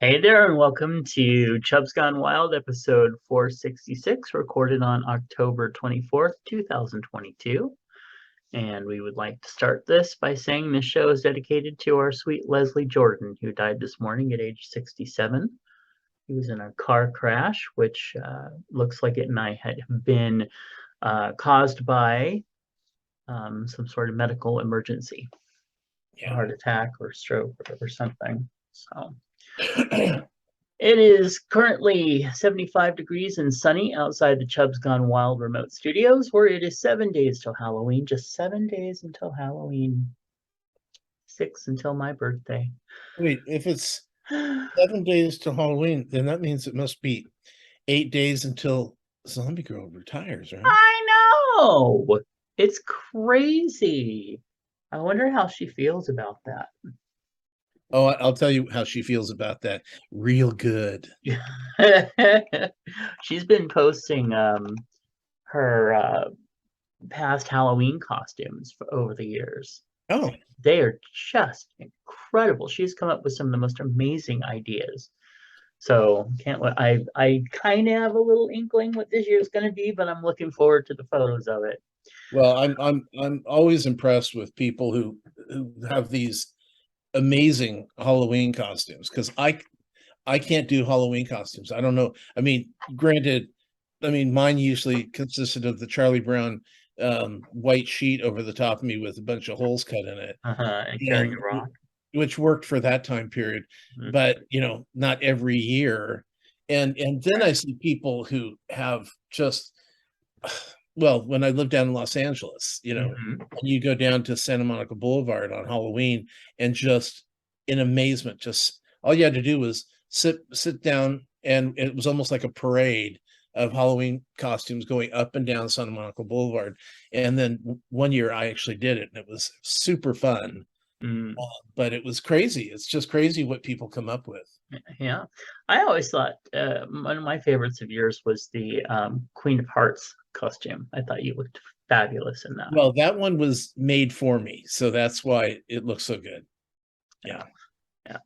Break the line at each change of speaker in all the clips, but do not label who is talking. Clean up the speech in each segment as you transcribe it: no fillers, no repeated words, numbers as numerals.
Hey there, and welcome to Chubs Gone Wild, episode 466, recorded on October 24th, 2022. And we would like to start this by saying this show is dedicated to our sweet Leslie Jordan, who died this morning at age 67. He was in a car crash, which looks like it might have been caused by some sort of medical emergency, a
Yeah.
heart attack or stroke or something. So. It is currently 75 degrees and sunny outside the Chubs Gone Wild remote studios, where it is 7 days till Halloween. Just 7 days until Halloween. 6 until my birthday.
Wait, if it's
I
7 days to Halloween, then that means it must be 8 days until Zombie Girl retires, right?
know. It's crazy. I wonder how she feels about that.
Oh, I'll tell you how she feels about that. Real good.
She's been posting her past Halloween costumes over the years.
Oh,
They are just incredible. She's come up with some of the most amazing ideas. So can't wait. I kind of have a little inkling what this year's going to be, but I'm looking forward to the photos of it.
well, I'm always impressed with people who have these amazing Halloween costumes because I can't do Halloween costumes. I don't know. I mean, granted, mine usually consisted of the Charlie Brown white sheet over the top of me with a bunch of holes cut in it,
And carrying
and
a rock.
which worked for that time period,
Mhm.
but not every year. And then I see people who have just well, when I lived down in Los Angeles,
Mhm.
you go down to Santa Monica Boulevard on Halloween and just in amazement, just all you had to do was sit down, and it was almost like a parade of Halloween costumes going up and down Santa Monica Boulevard. And then one year I actually did it, and it was super fun.
Mm,
But it was crazy. It's just crazy what people come up with.
yeah, I always thought one of my favorites of yours was the Queen of Hearts costume. I thought you looked fabulous in that.
Well, that one was made for me, so that's why it looks so good.
Yeah,
Yeah.
yeah.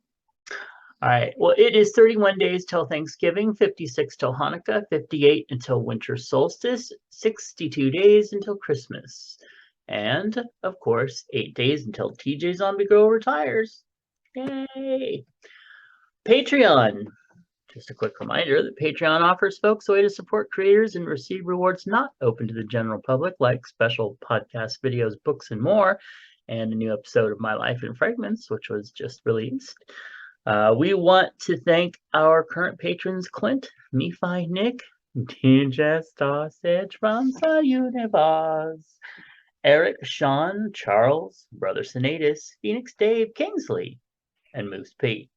All right. Well, it is 31 days till Thanksgiving, 56 till Hanukkah, 58 until winter solstice, 62 days until Christmas, and of course, 8 days until TJ Zombie Girl retires. Yay! Patreon. Just a quick reminder that Patreon offers folks a way to support creators and receive rewards not open to the general public, like special podcast videos, books, and more, and a new episode of My Life in Fragments, which was just released. We want to thank our current patrons Clint, Nephi, Nick, DJ Sausage from the Universe, Eric, Sean, Charles, Brother Sinatus, Phoenix Dave, Kingsley, and Moose P.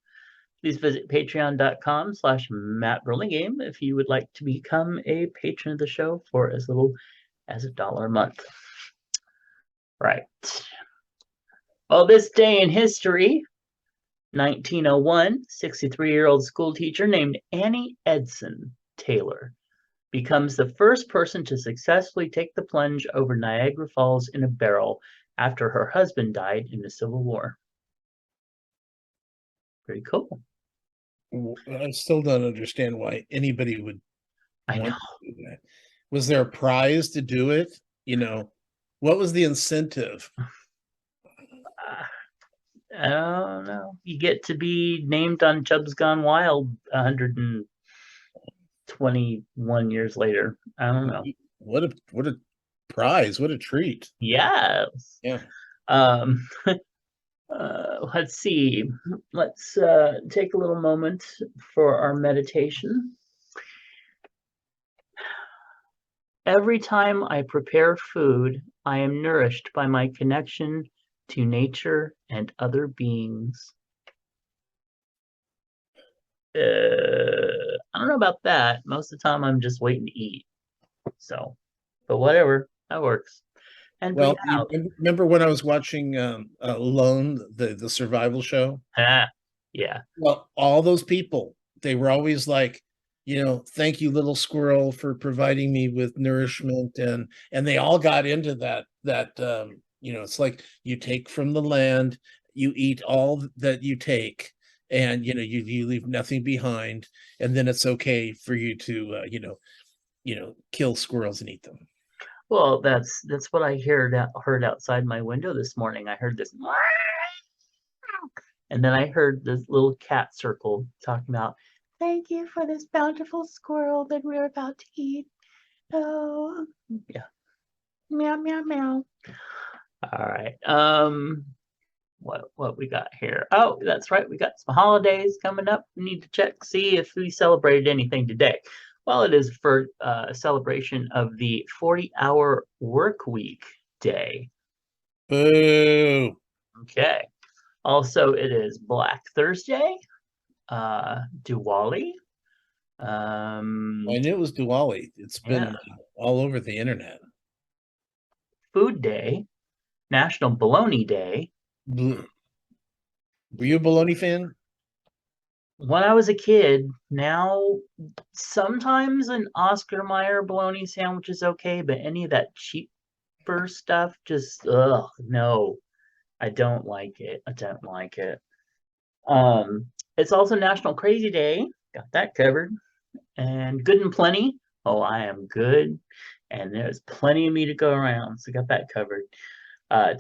Please visit patreon.com/Matt Burlingame if you would like to become a patron of the show for as little as $1 a month. Right. Well, this day in history, 1901, 63-year-old schoolteacher named Annie Edson Taylor becomes the first person to successfully take the plunge over Niagara Falls in a barrel after her husband died in the Civil War. Pretty cool.
I still don't understand why anybody would
I know.
want to do that. Was there a prize to do it? You know, what was the incentive?
I don't know. You get to be named on Chubs Gone Wild 121 years later. I don't know.
What a prize! What a treat!
Yes.
Yeah.
Um, let's see. Let's take a little moment for our meditation. Every time I prepare food, I am nourished by my connection to nature and other beings. I don't know about that. Most of the time, I'm just waiting to eat. So, but whatever, that works. And breathe
Well, you
out.
remember when I was watching Alone, the survival show?
Ah, yeah.
Well, all those people, they were always like, thank you, little squirrel, for providing me with nourishment, and they all got into that. It's like you take from the land, you eat all that you take, and you leave nothing behind, and then it's okay for you to kill squirrels and eat them.
Well, that's what I heard outside my window this morning. I heard this, and then I heard this little cat circle talking about, "Thank you for this bountiful squirrel that we're about to eat." Oh, yeah, meow meow meow. All right. What we got here? Oh, that's right. We got some holidays coming up. We need to check, see if we celebrated anything today. Well, it is for a celebration of the 40-hour work week day.
Boo.
Okay. Also, it is Black Thursday, Diwali,
I knew it was Diwali. It's
yeah,
been all over the internet.
Food Day, National Bologna Day.
Bleh. Were you a bologna fan?
When I was a kid, now sometimes an Oscar Mayer bologna sandwich is okay, but any of that cheaper stuff, just no, I don't like it. I don't like it. It's also National Crazy Day. Got that covered. And Good and Plenty. Oh, I am good. And there's plenty of me to go around. So got that covered.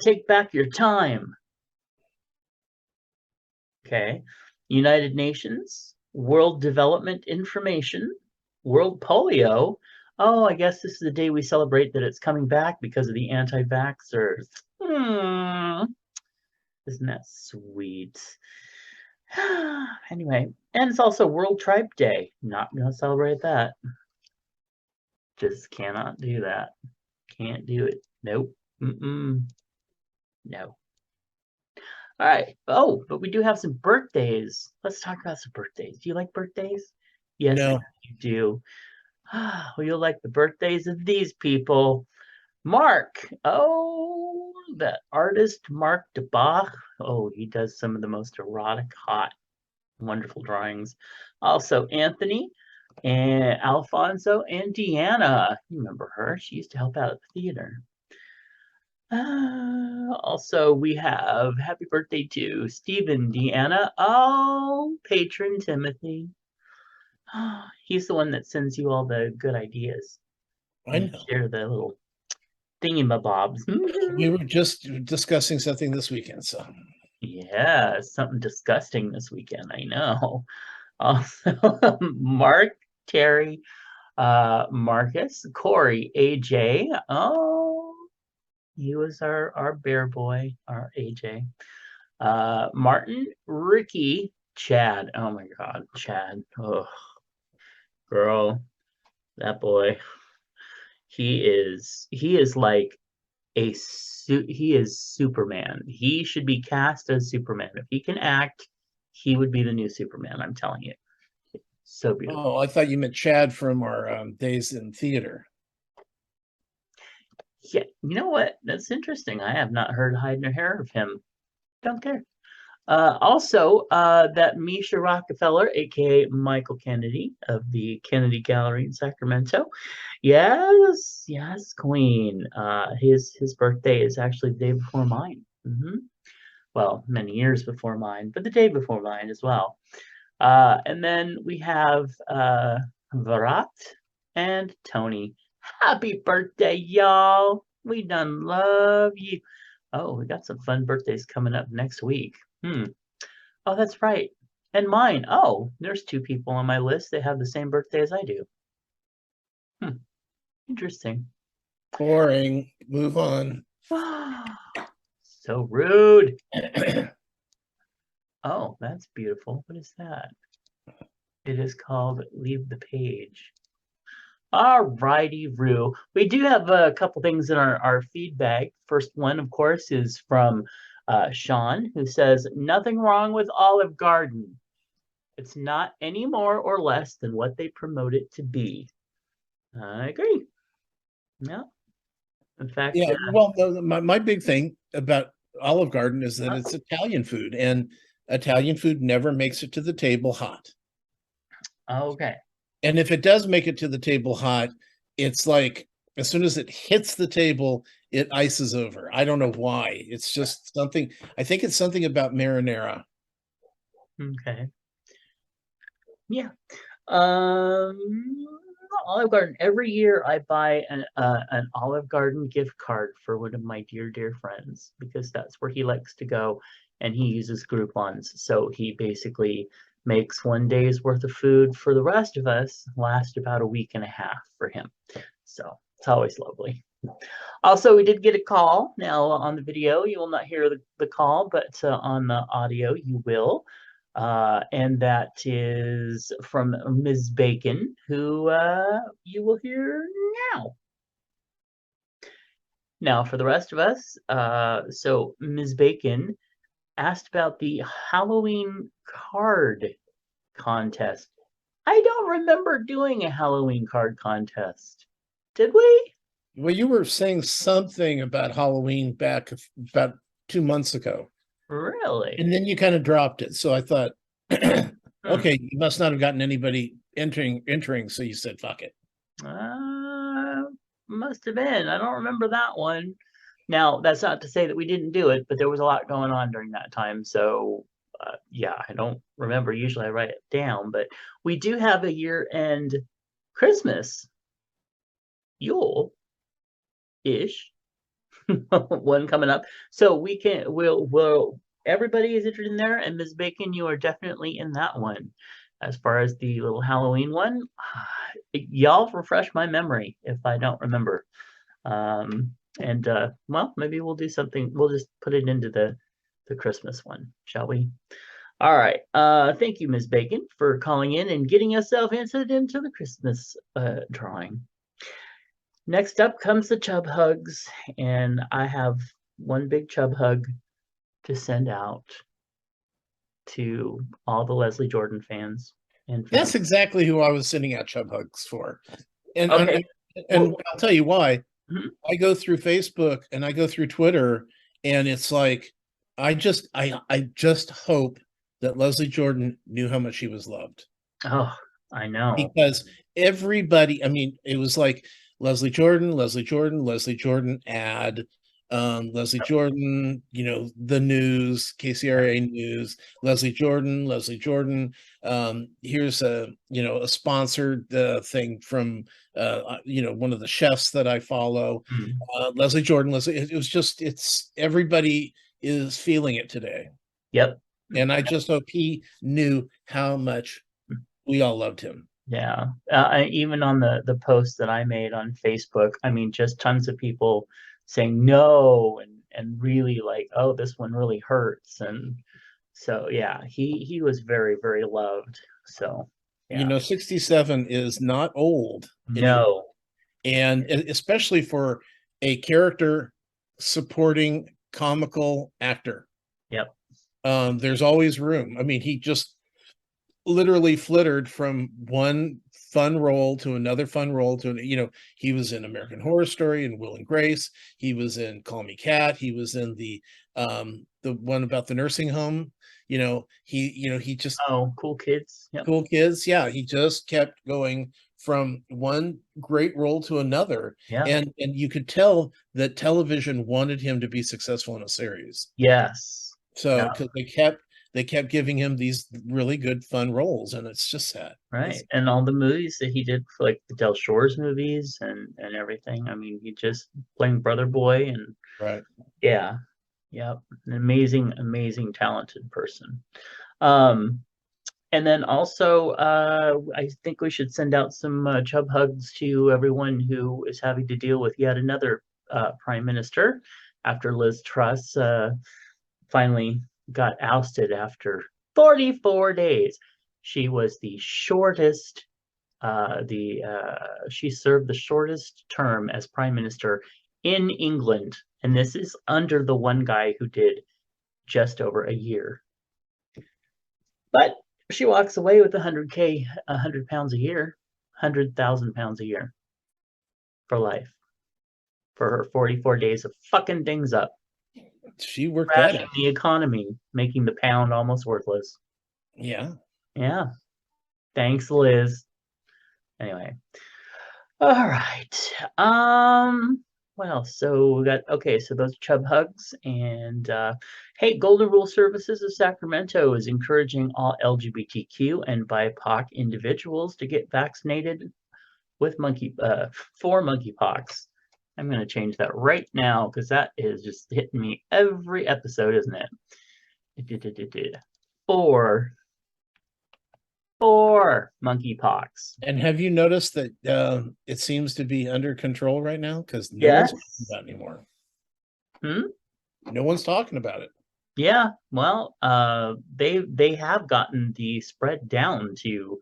Take Back Your Time. Okay. United Nations, World Development Information, World Polio. Oh, I guess this is the day we celebrate that it's coming back because of the anti-vaxxers. Isn't that sweet? Anyway, and it's also World Tripe Day. Not going to celebrate that. Just cannot do that. Can't do it. Nope. Mm-mm. No. All right. Oh, but we do have some birthdays. Let's talk about some birthdays. Do you like birthdays? Yes, I know
No.
you do. Well, you'll like the birthdays of these people. Mark. Oh, that artist, Mark DeBach. Oh, he does some of the most erotic, hot, wonderful drawings. Also, Anthony and Alfonso and Deanna. You remember her? She used to help out at the theater. Also, we have happy birthday to Stephen, Deanna. Oh, patron Timothy. He's the one that sends you all the good ideas.
I
You
know.
share the little thingamabobs.
We were just discussing something this weekend, so
Yeah, something disgusting this weekend. I know. Also, Mark, Terry, Marcus, Corey, AJ. Oh, he was our bear boy, our AJ. Martin, Ricky, Chad. Oh my God, Chad. Oh, girl, that boy. He is like he is Superman. He should be cast as Superman. If he can act, he would be the new Superman. I'm telling you. So beautiful.
oh, I thought you meant Chad from our days in theater.
Yeah, you know what? That's interesting. I have not heard hide nor hair of him. Don't care. Also, that Misha Rockefeller, aka Michael Kennedy of the Kennedy Gallery in Sacramento. Yes, yes, Queen. His birthday is actually the day before mine. Well, many years before mine, but the day before mine as well. And then we have Varat and Tony. Happy birthday, y'all! We done love you. Oh, we got some fun birthdays coming up next week. Oh, that's right. And mine. Oh, there's two people on my list. They have the same birthday as I do. Interesting.
Boring. Move on.
So rude. Oh, that's beautiful. What is that? It is called Leave the Page. All righty, Rue. We do have a couple things in our feedback. First one, of course, is from Sean, who says, "Nothing wrong with Olive Garden. It's not any more or less than what they promote it to be." I agree. Yeah. In fact,
Yeah, well, my big thing about Olive Garden is that it's Italian food, and Italian food never makes it to the table hot.
okay.
And if it does make it to the table hot, it's like as soon as it hits the table, it ices over. I don't know why. It's just something. I think it's something about marinara.
Okay. Yeah. Um, Olive Garden. Every year I buy an Olive Garden gift card for one of my dear friends because that's where he likes to go, and he uses Groupons. So he basically makes 1 day's worth of food for the rest of us last about a week and a half for him. So it's always lovely. Also, we did get a call. Now, on the video, you will not hear the call, but on the audio, you will. And that is from Ms. Bacon, who you will hear now. Now, for the rest of us, so Ms. Bacon asked about the Halloween card contest. I don't remember doing a Halloween card contest. Did we?
Well, you were saying something about Halloween back about 2 months ago,
Really?
and then you kind of dropped it. So I thought,
Hmm.
okay, you must not have gotten anybody entering. So you said, fuck it.
Uh, must have been. I don't remember that one. Now, that's not to say that we didn't do it, but there was a lot going on during that time. So, yeah, I don't remember. Usually I write it down, but we do have a year-end Christmas, Yule-ish one coming up. So we'll everybody is entered in there, and Ms. Bacon, you are definitely in that one. As far as the little Halloween one, y'all refresh my memory if I don't remember. And well, maybe we'll do something. We'll just put it into the Christmas one, shall we? All right. Thank you, Ms. Bacon, for calling in and getting yourself entered into the Christmas drawing. Next up comes the Chub Hugs, and I have one big Chub Hug to send out to all the Leslie Jordan fans and
That's
fans.
exactly who I was sending out Chub Hugs for, and
Okay.
and,
Well,
and I'll tell you why.
mhm.
I go through Facebook and I go through Twitter, and it's like I just hope that Leslie Jordan knew how much she was loved,
Oh, I know.
because everybody, I mean, it was like Leslie Jordan, Leslie Jordan, Leslie Jordan ad, Leslie Jordan, the news, KCRA news, Leslie Jordan, Leslie Jordan. Here's a sponsored thing from one of the chefs that I follow.
Mm,
Leslie Jordan, Leslie. It was just, it's everybody is feeling it today,
yep.
and I just hope he knew how much we all loved him.
Yeah. Even on the post that I made on Facebook, I mean, just tons of people saying no and really like, oh, this one really hurts. And so yeah, he was very loved. So yeah.
67 is not old anymore.
No.
And especially for a character supporting comical actor,
Yep.
there's always room. I mean, he just literally flittered from one fun role to another fun role to, he was in American Horror Story and Will and Grace. He was in Call Me Cat. He was in the one about the nursing home. He just,
Oh, cool kids. Yep.
Cool Kids. Yeah, he just kept going from one great role to another,
Yeah.
and you could tell that television wanted him to be successful in a series.
Yes.
So,
Yeah.
because they kept giving him these really good fun roles, and it's just sad.
Right. And all the movies that he did for like the Del Shores movies and everything. I mean, he just playing Brother Boy and
Right.
yeah. Yep. An amazing talented person. Um and then also I think we should send out some chub hugs to everyone who is having to deal with yet another prime minister after Liz Truss finally got ousted after 44 days. She was the shortest, she served the shortest term as prime minister in England. And this is under the one guy who did just over a year. But she walks away with 100K, 100 pounds a year, 100,000 pounds a year for life for her 44 days of fucking things up,
She worked that
crashing
out.
the economy, making the pound almost worthless.
Yeah.
Yeah. Thanks, Liz. Anyway. All right. what else? So we got okay, so those Chub Hugs and hey, Golden Rule Services of Sacramento is encouraging all LGBTQ and BIPOC individuals to get vaccinated with for monkeypox. I'm gonna change that right now because that is just hitting me every episode, isn't it? For monkeypox.
And have you noticed that it seems to be under control right now? Because no one's talking
Yes.
about it anymore.
Hmm?
No one's talking about it.
Yeah, well, they have gotten the spread down to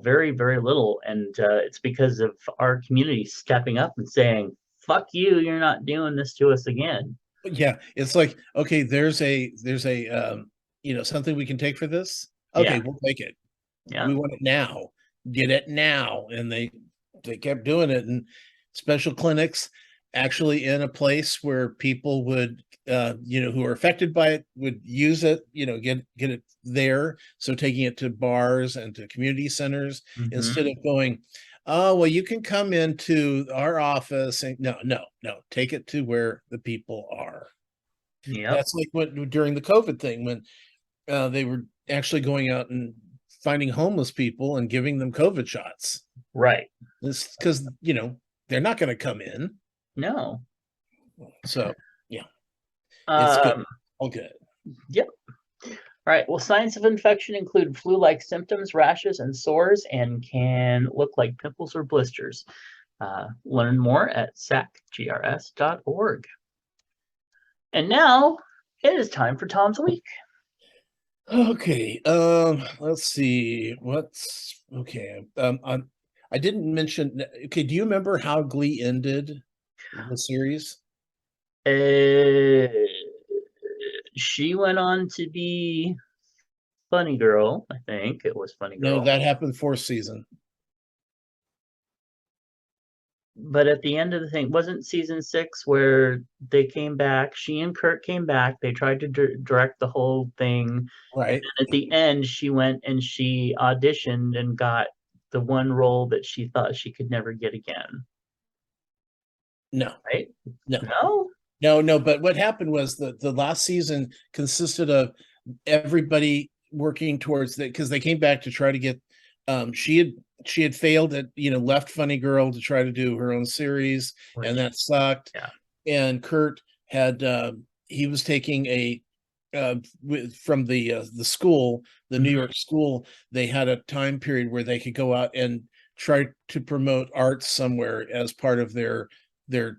very, very little, and it's because of our community stepping up and saying, "Fuck you, you're not doing this to us again."
But yeah, it's like, okay, there's a something we can take for this.
Yeah,
Okay, we'll take it.
yeah.
We want it now. Get it now. And they kept doing it. And special clinics actually in a place where people would who are affected by it would use it, get it there. So taking it to bars and to community centers instead
Hmm.
of going, oh, well, you can come into our office and no, take it to where the people are.
Yep.
That's like what during the COVID thing when they were actually going out and finding homeless people and giving them COVID shots.
Right.
This because they're not going to come in.
No.
So yeah, it's good.
Um.
All good.
Yep. All right. Well, signs of infection include flu-like symptoms, rashes, and sores, and can look like pimples or blisters. Learn more at sacgrs.org. And now it is time for Tom's Week.
Okay. Let's see. What's okay. I didn't mention. Okay, do you remember how Glee ended the series?
Uh, she went on to be Funny Girl. I think it was Funny
No,
Girl.
that happened fourth season.
But at the end of the thing, wasn't season 6 where they came back? She and Kurt came back. They tried to direct the whole thing. And
Right.
then at the end, she went and she auditioned and got the one role that she thought she could never get again.
No,
Right?
no.
No?
No. But what happened was the last season consisted of everybody working towards that because they came back to try to get. She had failed at left Funny Girl to try to do her own series, and
Which,
that sucked.
yeah.
And Kurt had he was taking a from the school, the New
Mhm.
York school. They had a time period where they could go out and try to promote arts somewhere as part of their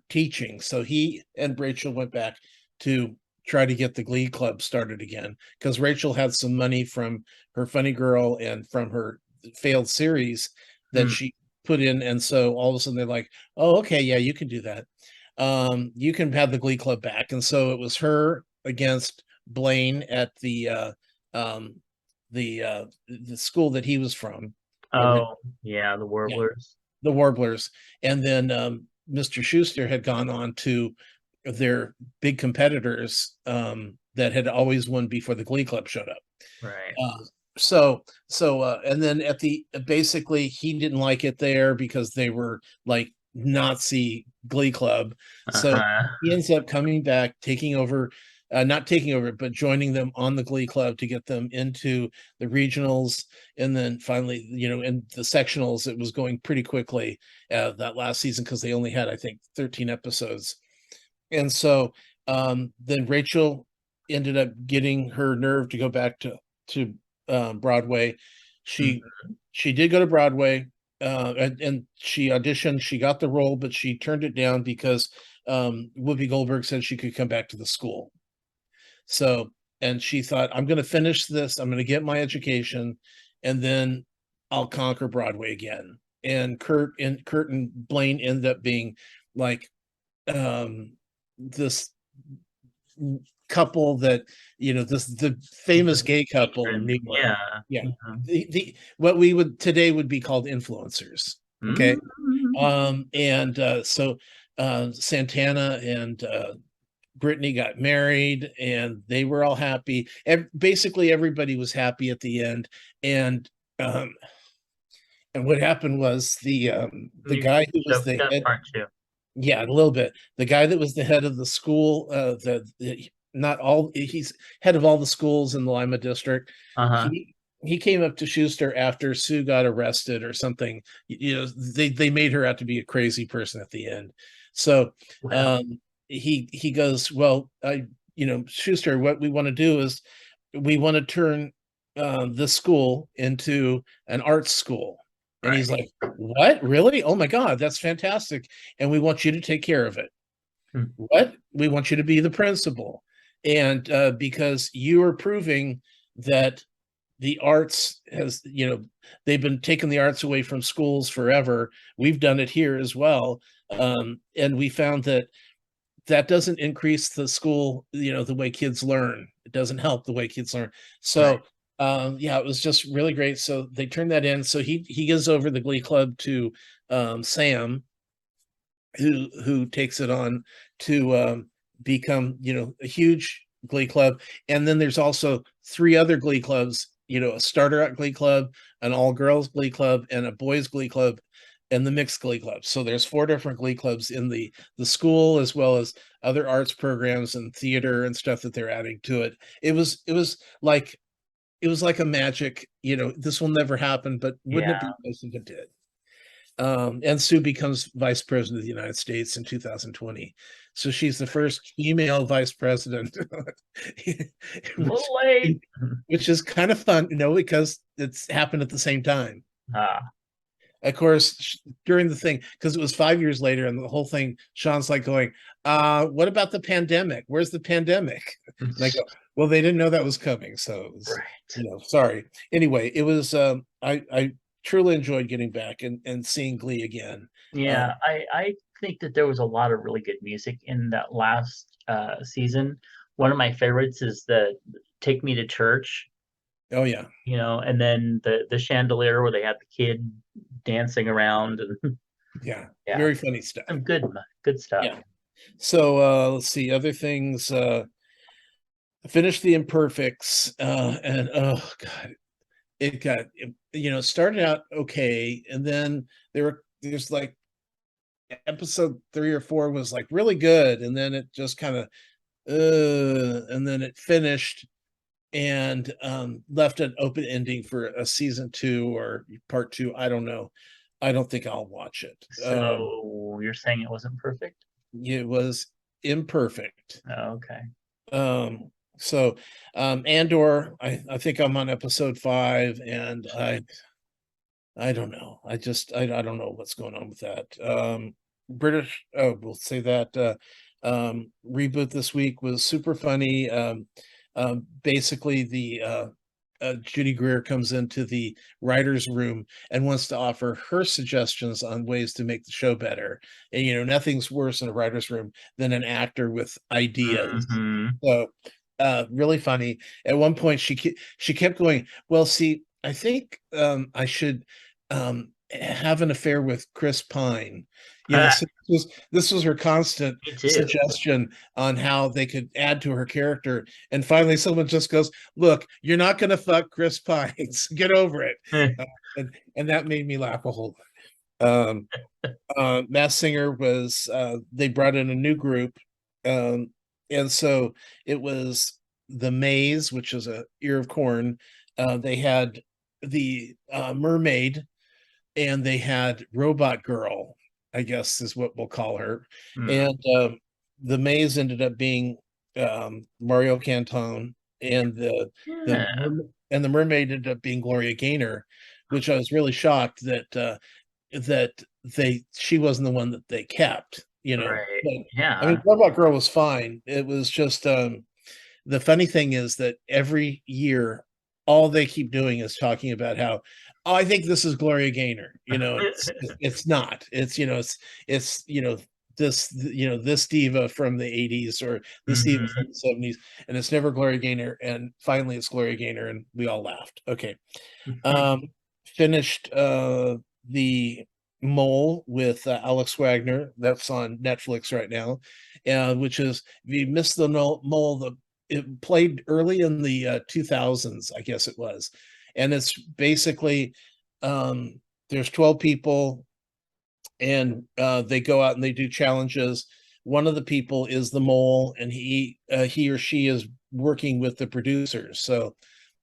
teaching. So he and Rachel went back to try to get the Glee Club started again because Rachel had some money from her Funny Girl and from her failed series that
Mm.
she put in. And so all of a sudden they're like, oh, okay, yeah, you can do that. You can have the Glee Club back. And so it was her against Blaine at um the school that he was from.
Oh, yeah, the
Yeah,
Warblers.
the Warblers. And then Mr. Schuster had gone on to their big competitors that had always won before the Glee Club showed up.
Right.
Uh, and then at the basically he didn't like it there because they were like Nazi Glee Club. So
Uh-huh.
he ends up coming back, taking over, not taking over, but joining them on the Glee Club to get them into the regionals, and then finally, in the sectionals, it was going pretty quickly that last season because they only had, I think, 13 episodes, and so then Rachel ended up getting her nerve to go back to Broadway. She
Mhm.
she did go to Broadway, and she auditioned. She got the role, but she turned it down because Whoopi Goldberg said she could come back to the school. So, and she thought, I'm going to finish this. I'm going to get my education, and then I'll conquer Broadway again. And Kurt and Blaine end up being like this couple that this the famous
The
gay couple in
patron.
New York.
Yeah.
Yeah,
Mhm.
the what we would today would be called influencers. Okay,
Mhm.
and so Santana and Brittany got married, and they were all happy. Basically, everybody was happy at the end, and and what happened was the
You
guy who was
choked
the
up,
head.
aren't you?
Yeah, a little bit. The guy that was the head of the school, not all, he's head of all the schools in the Lima district.
Uh-huh.
He came up to Schuster after Sue got arrested or something. They made her out to be a crazy person at the end. So
Well,
um he goes, well, Schuster, what we want to do is we want to turn this school into an arts school. And he's
right.
like, what? Really? Oh my God, that's fantastic. And we want you to take care of it.
Hmm.
What? We want you to be the principal. And because you are proving that the arts has, they've been taking the arts away from schools forever. We've done it here as well. And we found that that doesn't increase the school, the way kids learn. It doesn't help the way kids learn.
Right.
So yeah, it was just really great. So they turned that in. So he gives over the Glee Club to Sam, who takes it on to become, a huge Glee Club. And then there's also three other Glee Clubs, a starter out Glee Club, an all girls Glee Club, and a boys Glee Club, and the mixed Glee Club. So there's four different Glee Clubs in the school, as well as other arts programs and theater and stuff that they're adding to it. It was like a magic, this will never happen, but wouldn't it
Yeah.
be nice if it did? And Sue becomes vice president of the United States in 2020. So she's the first female vice president,
A
which,
little late.
which is kind of fun, because it's happened at the same time.
Ah.
Of course, during the thing, because it was 5 years later, and the whole thing, Sean's like going, what about the pandemic? Where's the pandemic? And I go, well, they didn't know that was coming. So it was,
Right.
sorry. Anyway, it was I truly enjoyed getting back and seeing Glee again.
Yeah, I think that there was a lot of really good music in that last season. One of my favorites is the Take Me to Church,
Oh yeah,
and then the chandelier where they had the kid dancing around, and
yeah.
yeah,
Very funny stuff.
some good stuff.
Yeah. So let's see other things. I finished the Imperfects, and oh god, started out okay, and then there's like episode 3 or 4 was like really good, and then it just kind of and then it finished and left an open ending for a season 2 or part 2. I don't know. I don't think I'll watch it.
So you're saying it wasn't perfect?
It was imperfect.
Oh, okay.
So Andor, I think I'm on episode 5, and I don't know. I don't know what's going on with that. British, oh, we'll say that reboot this week was super funny. Basically, the Judy Greer comes into the writer's room and wants to offer her suggestions on ways to make the show better. And nothing's worse in a writer's room than an actor with ideas.
Hmm.
So really funny. At one point, she kept going, well, see, I think I should have an affair with Chris Pine. So this was her constant
Me too.
suggestion on how they could add to her character. And finally, someone just goes, "Look, you're not going to fuck Chris Pine. Get over it." And that made me laugh a whole lot. Mass Singer was they brought in a new group, um, and so it was the Maze, which is a ear of corn. They had the mermaid, and they had Robot Girl, I guess is what we'll call her.
Hmm.
And the Maze ended up being Mario Canton, and the
Yeah.
and the mermaid ended up being Gloria Gaynor, which I was really shocked that she wasn't the one that they kept.
Right.
But I mean,
Yeah.
Robot Girl was fine. It was just the funny thing is that every year, all they keep doing is talking about how, oh, I think this is Gloria Gaynor. It's not. It's this diva from the 80s or this diva from
Hmm.
the 70s, and it's never Gloria Gaynor. And finally, it's Gloria Gaynor, and we all laughed. Okay. Um, Finished the Mole with Alex Wagner. That's on Netflix right now, which is, if you missed the Mole, it played early in the 2000s, I guess it was, and it's basically there's 12 people, and they go out and they do challenges. One of the people is the mole, and he or she is working with the producers, so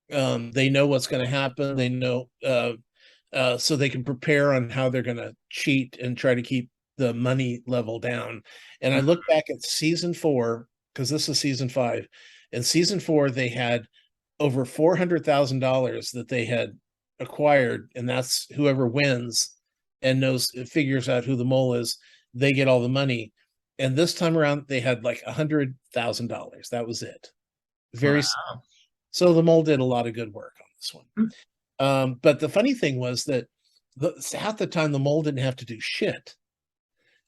they know what's going to happen. They know, so they can prepare on how they're going to cheat and try to keep the money level down. And I look back at season 4, because this is season 5. In season 4, they had over $400,000 that they had acquired, and that's whoever wins and figures out who the mole is, they get all the money. And this time around, they had like $100,000. That was it. Very
Wow.
So the mole did a lot of good work on this one.
Hmm.
But the funny thing was that half the time the mole didn't have to do shit.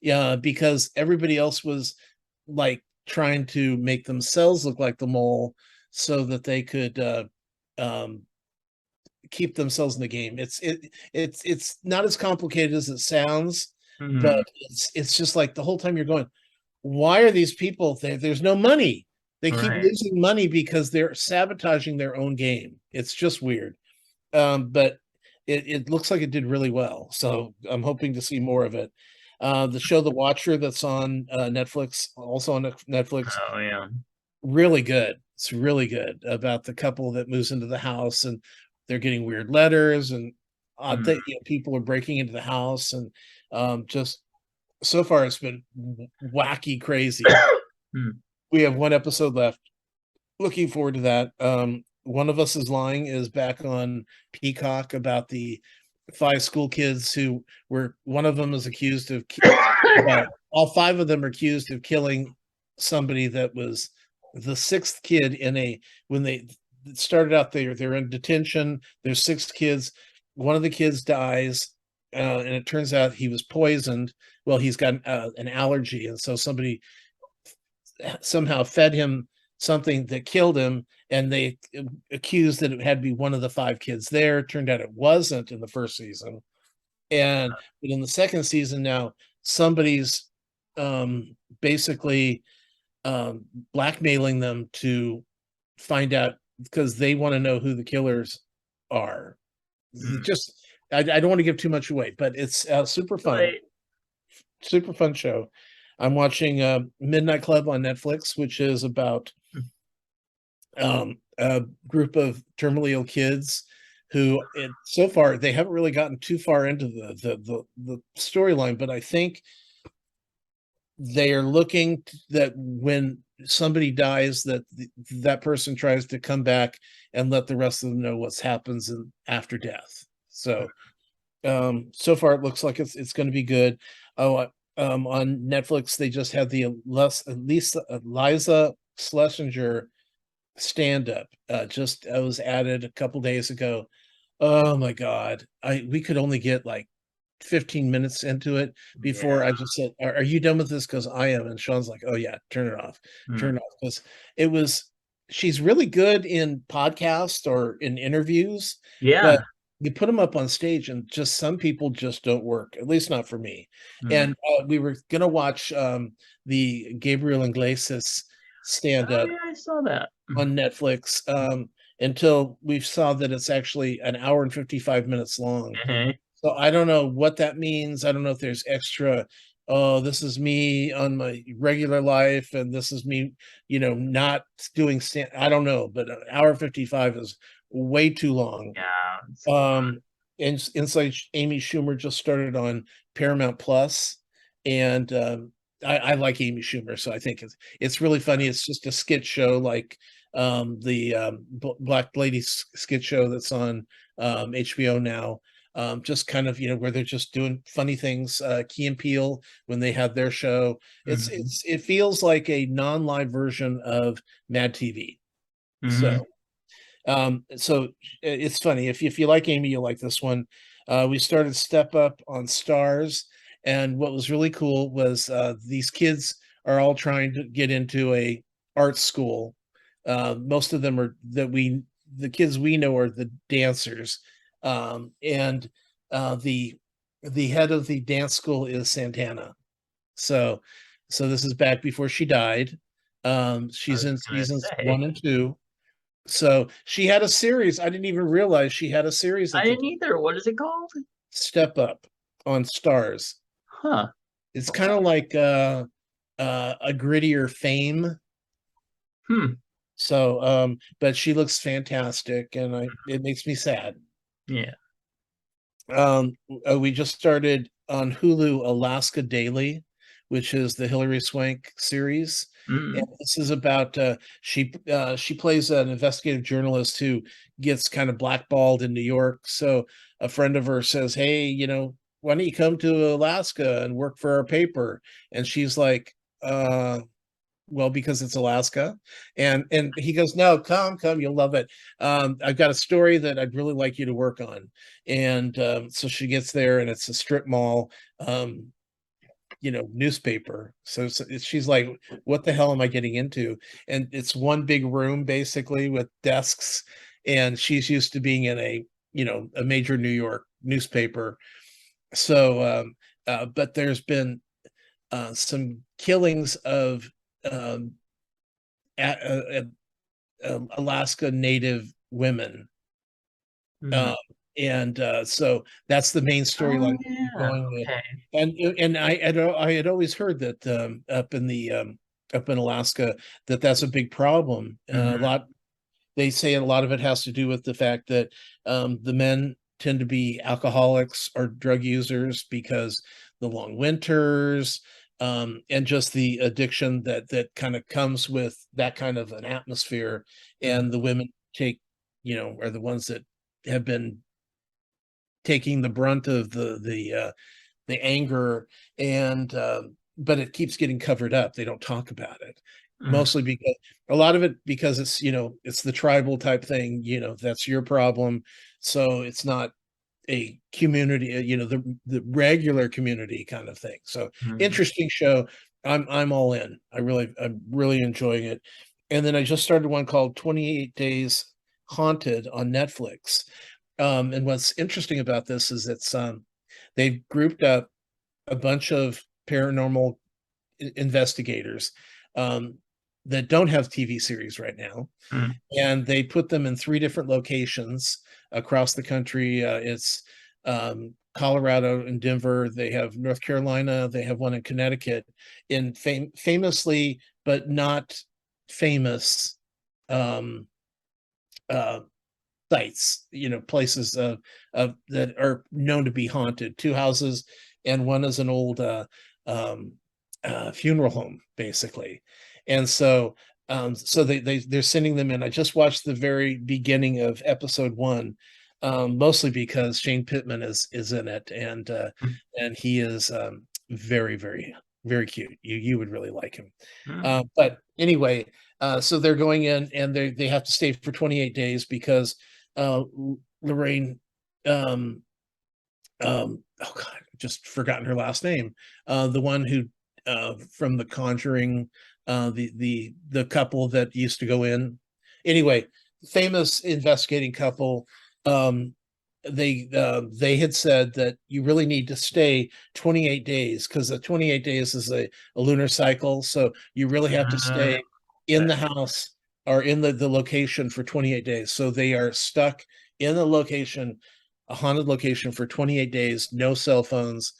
Yeah, because everybody else was like trying to make themselves look like the mole so that they could um, keep themselves in the game. It's not as complicated as it sounds, but
Mhm.
it's just like the whole time you're going, why are these people there? There's no money. They keep
Right.
losing money because they're sabotaging their own game. It's just weird. But it looks like it did really well. So I'm hoping to see more of it. The show The Watcher that's on Netflix, also on Netflix,
Oh yeah.
really good. It's really good about the couple that moves into the house and they're getting weird letters and odd
Mm.
thing, people are breaking into the house and just so far it's been wacky crazy.
Mm.
We have one episode left. Looking forward to that. One of Us Is Lying is back on Peacock about the 5 school kids who were, one of them is accused of, well, all 5 of them are accused of killing somebody that was the 6th kid in when they started out, they're in detention. There's 6 kids. One of the kids dies, and it turns out he was poisoned. Well, he's got an allergy, and so somebody somehow fed him something that killed him, and they accused that it had to be one of the 5 kids there. It turned out it wasn't in the first season. But in the second season now, somebody's basically um, blackmailing them to find out, because they want to know who the killers are.
Mm.
Just I don't want to give too much away, but it's
Right.
super fun show. I'm watching Midnight Club on Netflix, which is about
Mm.
a group of terminally ill kids who, so far they haven't really gotten too far into the storyline, but I think they are looking that when somebody dies, that that person tries to come back and let the rest of them know what happens after death. So so far it looks like it's going to be good. Oh, on Netflix they just had the Liza Schlesinger stand up. Just was added a couple days ago. Oh my god, we could only get like 15 minutes into it before
Yeah.
I just said, are you done with this? Because I am. And Sean's like, oh yeah,
Mm.
turn it off. Because it was, she's really good in podcasts or in interviews,
Yeah.
but you put them up on stage and just some people just don't work, at least not for me.
Mm.
And we were gonna watch the Gabriel Iglesias stand
Oh
up
yeah, I saw that. Mm.
on Netflix, until we saw that it's actually an hour and 55 minutes long.
Uh-huh.
So I don't know what that means. I don't know if there's extra, oh, this is me on my regular life, and this is me, not doing I don't know, but an hour 55 is way too long.
Yeah.
Um, and Inside Amy Schumer just started on Paramount Plus, and I like Amy Schumer, so I think it's really funny. It's just a skit show, like the Black Lady skit show that's on HBO now. Just kind of, where they're just doing funny things. Key and Peele, when they have their show,
Mhm.
it feels like a non-live version of Mad TV.
Mhm.
So it's funny. If you like Amy, you'll like this one. We started Step Up on Stars, and what was really cool was these kids are all trying to get into a art school. Most of them are the kids we know are the dancers, and the head of the dance school is Santana. So this is back before she died.
I
She's
was
in
gonna
seasons
say.
1 and 2. So she had a series. I didn't even realize she had a series
I
at the
didn't either. What is it called?
Step Up on Stars.
Huh.
It's kind of
Okay.
like a grittier Fame.
Hmm.
So, but she looks fantastic, and it makes me sad.
Yeah.
We just started on Hulu Alaska Daily, which is the Hilary Swank series. And
Mm.
this is about she plays an investigative journalist who gets kind of blackballed in New York. So a friend of hers says, "Hey, why don't you come to Alaska and work for our paper?" And she's like, well, because it's Alaska. And he goes, "No, come, you'll love it. I've got a story that I'd really like you to work on." And so she gets there, and it's a strip mall, um, newspaper. So she's like, "What the hell am I getting into?" And it's one big room basically with desks, and she's used to being in a major New York newspaper. So, but there's been some killings of um, Alaska Native women.
Mm.
Uh, and so that's the main
Oh
storyline
yeah.
going with.
Okay.
And I had always heard that up in Alaska that's a big problem. A
Hmm.
lot They say a lot of it has to do with the fact that the men tend to be alcoholics or drug users because the long winters, and just the addiction that kind of comes with that kind of an atmosphere.
Hmm.
And the women are the ones that have been taking the brunt of the anger. And but it keeps getting covered up. They don't talk about it,
Hmm.
mostly because a lot of it because it's the tribal type thing. That's your problem. So it's not a community, the regular community kind of thing. So
Hmm.
interesting show. I'm all in. I'm really enjoying it. And then I just started one called 28 Days Haunted on Netflix. And what's interesting about this is they've grouped up a bunch of paranormal investigators, um, that don't have TV series right now,
Hmm.
and they put them in three different locations across the country. It's Colorado and Denver. They have North Carolina. They have one in Connecticut. In famously, but not famous, um, uh, sites, places that are known to be haunted. Two houses, and one is an old um, funeral home, basically. And so they're sending them in. I just watched the very beginning of episode one, mostly because Shane Pittman is in it, and he is very, very, very cute. You would really like him.
Hmm.
But anyway, so they're going in, and they have to stay for 28 days because uh, Lorraine, oh God, I've just forgotten her last name. The one who from The Conjuring, the couple that used to go in. Anyway, famous investigating couple. Um, they had said that you really need to stay 28 days because the 28 days is a lunar cycle. So you really have to stay in
Okay.
the house or in the location for 28 days. So they are stuck in the location, a haunted location for 28 days, no cell phones.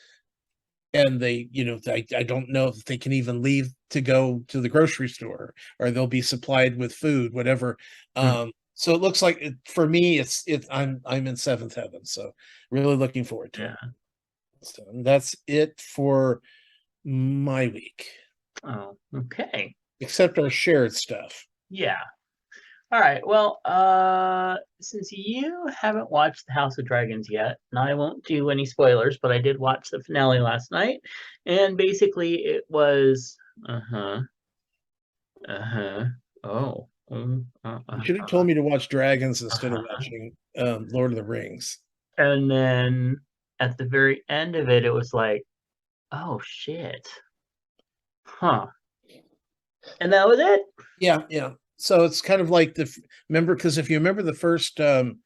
And I don't know if they can even leave to go to the grocery store, or they'll be supplied with food, whatever.
Hmm.
So it looks like for me, I'm in seventh heaven. So really looking forward to it.
Yeah.
So that's it for my week,
Oh, okay.
except our shared stuff.
Yeah. All right. Well, since you haven't watched The House of Dragons yet, and I won't do any spoilers, but I did watch the finale last night, and basically it was uh-huh, uh-huh, oh,
You should have told me to watch Dragons instead of
uh-huh.
watching Lord of the Rings.
And then at the very end of it, it was like, oh shit, huh? And that was it.
Yeah, yeah. So it's kind of like remember, because if you remember the first Game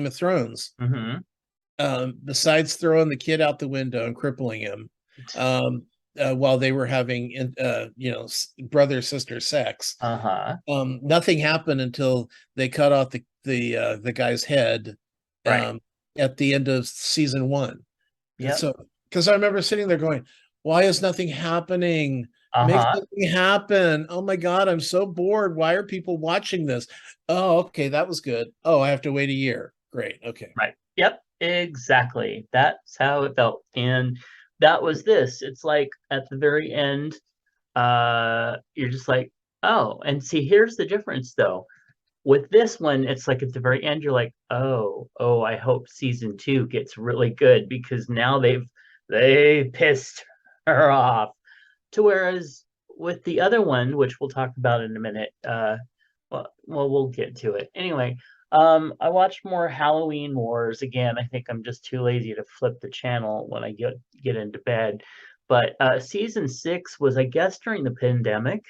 of Thrones,
Mm-hmm.
besides throwing the kid out the window and crippling him, um, while they were having brother sister sex,
Uh-huh.
nothing happened until they cut off the guy's head,
Right.
um, at the end of season one. And
Yep.
because I remember sitting there going, why is nothing happening? Make
Uh-huh.
something happen. Oh my God, I'm so bored. Why are people watching this? Oh, okay, that was good. Oh, I have to wait a year. Great. Okay.
Right. Yep, exactly. That's how it felt. And that was this. It's like at the very end, you're just like, oh, and see, here's the difference though. With this one, it's like at the very end, you're like, oh, I hope season two gets really good because now they pissed her off. To whereas with the other one, which we'll talk about in a minute, well, we'll get to it. Anyway, I watched more Halloween Wars. Again, I think I'm just too lazy to flip the channel when I get into bed. But season six was, I guess, during the pandemic,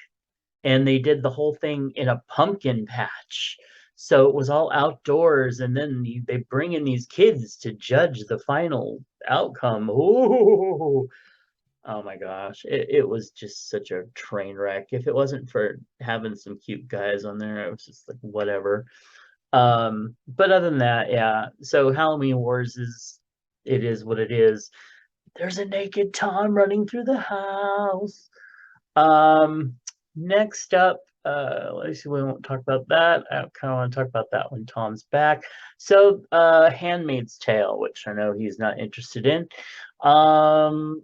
and they did the whole thing in a pumpkin patch. So it was all outdoors, and then they bring in these kids to judge the final outcome. Ooh, oh my gosh, it was just such a train wreck. If it wasn't for having some cute guys on there, it was just like whatever. But other than that, yeah. So Halloween Wars is it is what it is. There's a naked Tom running through the house. Um, Next up, let's see, we won't talk about that. I kind of want to talk about that when Tom's back. So, Handmaid's Tale, which I know he's not interested in. Um,